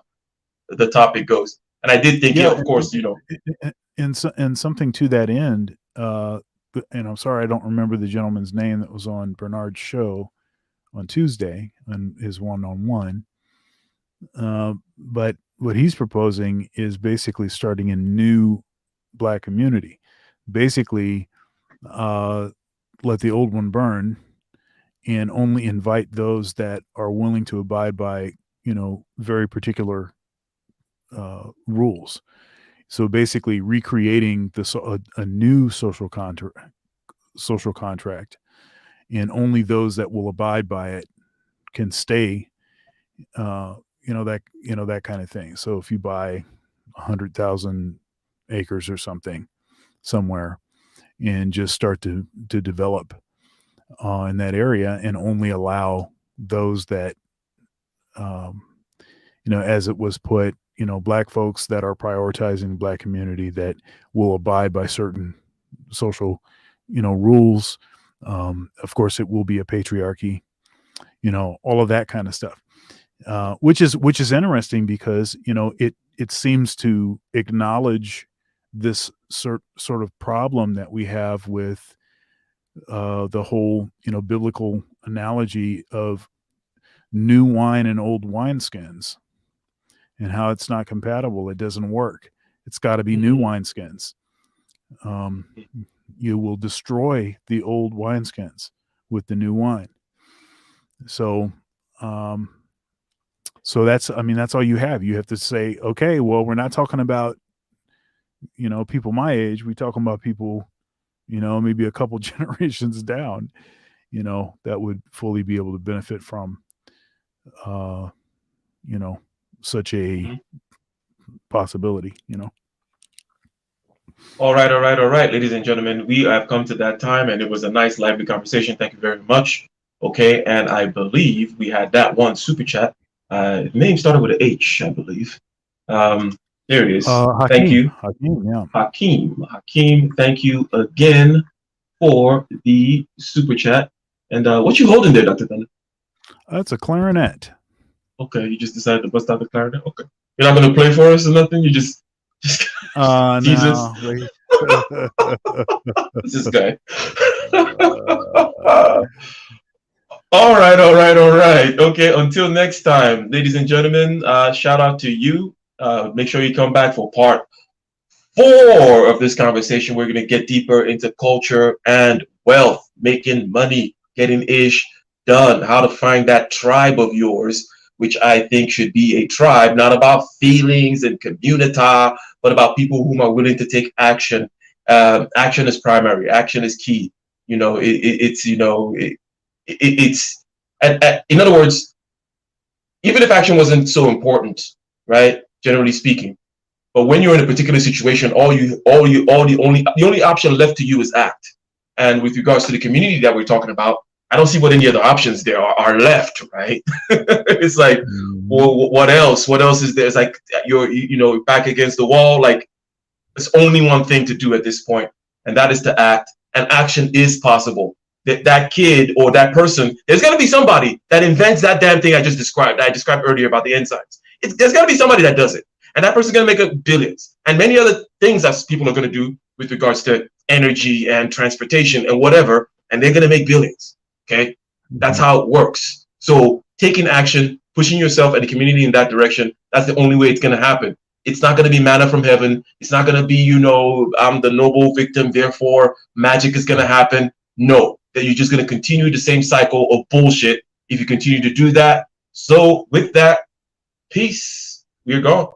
S2: topic goes. And I did think, of course,
S3: and something to that end, and I'm sorry, I don't remember the gentleman's name that was on Bernard's show on Tuesday on his one-on-one. But what he's proposing is basically starting a new Black community. Basically, let the old one burn and only invite those that are willing to abide by, very particular rules. So basically recreating a new social contract, and only those that will abide by it can stay, that kind of thing. So if you buy 100,000 acres or something somewhere and just start to develop in that area, and only allow those that, as it was put, Black folks that are prioritizing the Black community, that will abide by certain social, rules. Of course, it will be a patriarchy, all of that kind of stuff, which is interesting because, it seems to acknowledge this sort of problem that we have with the whole, biblical analogy of new wine and old wineskins, and how it's not compatible. It doesn't work. It's got to be new wineskins. You will destroy the old wineskins with the new wine. So that's all you have. You have to say, okay, well, we're not talking about, people my age. We're talking about people, maybe a couple generations down, that would fully be able to benefit from, such a possibility,
S2: All right, ladies and gentlemen, we have come to that time, and it was a nice, lively conversation. Thank you very much. Okay, and I believe we had that one super chat. Name started with an H, I believe. There it is.
S3: Hakeem,
S2: thank you,
S3: Hakeem. Yeah,
S2: Hakeem. Thank you again for the super chat. And what you holding there, Dr. Thunder?
S3: That's a clarinet.
S2: Okay, you just decided to bust out the clarinet. Okay. You're not gonna play for us or nothing. You just Jesus.
S3: No.
S2: This guy. All right. Okay, until next time, ladies and gentlemen, shout out to you. Make sure you come back for part 4 of this conversation. We're going to get deeper into culture and wealth, making money, getting ish done, how to find that tribe of yours, which I think should be a tribe, not about feelings and community, but about people whom are willing to take action. Action is primary. Action is key. You know, it's in other words, even if action wasn't so important, right? Generally speaking, but when you're in a particular situation, the only option left to you is act. And with regards to the community that we're talking about, I don't see what any other options there are left, right? It's like, well, what else? What else is there? It's like you're back against the wall. Like, there's only one thing to do at this point, and that is to act. And action is possible. That kid or that person, there's gonna be somebody that invents that damn thing I described earlier about the enzymes. There's gotta be somebody that does it, and that person's gonna make billions, and many other things that people are gonna do with regards to energy and transportation and whatever, and they're gonna make billions. Okay, that's how it works. So taking action, pushing yourself and the community in that direction, that's the only way it's gonna happen. It's not gonna be manna from heaven. It's not gonna be, I'm the noble victim, therefore magic is gonna happen. No. That you're just going to continue the same cycle of bullshit if you continue to do that. So with that, peace. We're gone.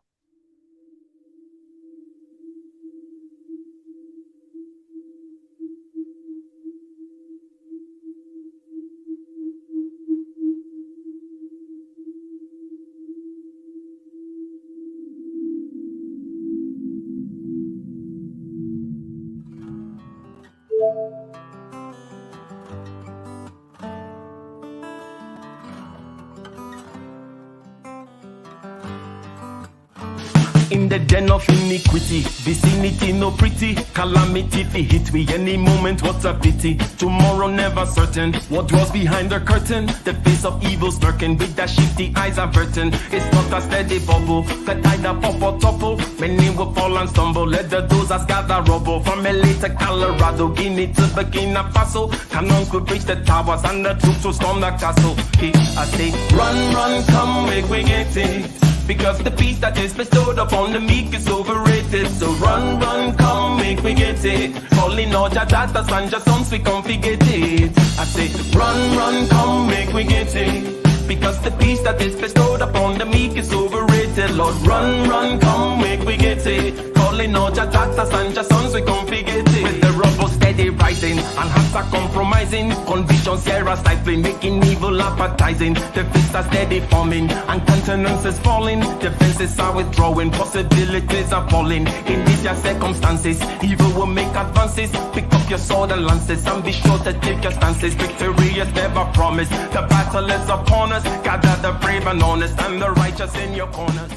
S1: In the den of iniquity, vicinity no pretty, calamity fi hit we any moment, what a pity. Tomorrow never certain, what dwells behind the curtain, the face of evil lurking with that shifty eyes averting. It's not a steady bubble, that either pop or topple, many will fall and stumble, let the dozers gather rubble. From LA to Colorado, Guinea to Burkina Faso, cannons could reach the towers and the troops will storm the castle. I say, run, come, make we get it. Because the peace that is bestowed upon the meek is overrated. So run, come, make we get it. Calling all your daughters and your sons, we come forget it. I say, run, come, make we get it. Because the peace that is bestowed upon the meek is overrated. Lord, run, come, make we get it. Calling all your daughters and your sons, we come forget it. With the rubble steady rising, and hearts are compromising. Convictions here are stifling, making evil appetizing. The fists are steady forming, and countenance is falling. Defenses are withdrawing, possibilities are falling. In these circumstances, evil will make advances. Pick up your sword and lances, and be sure to take your stances. Victory is never promised, the battle is upon us. Gather the brave and honest, and the righteous in your corners.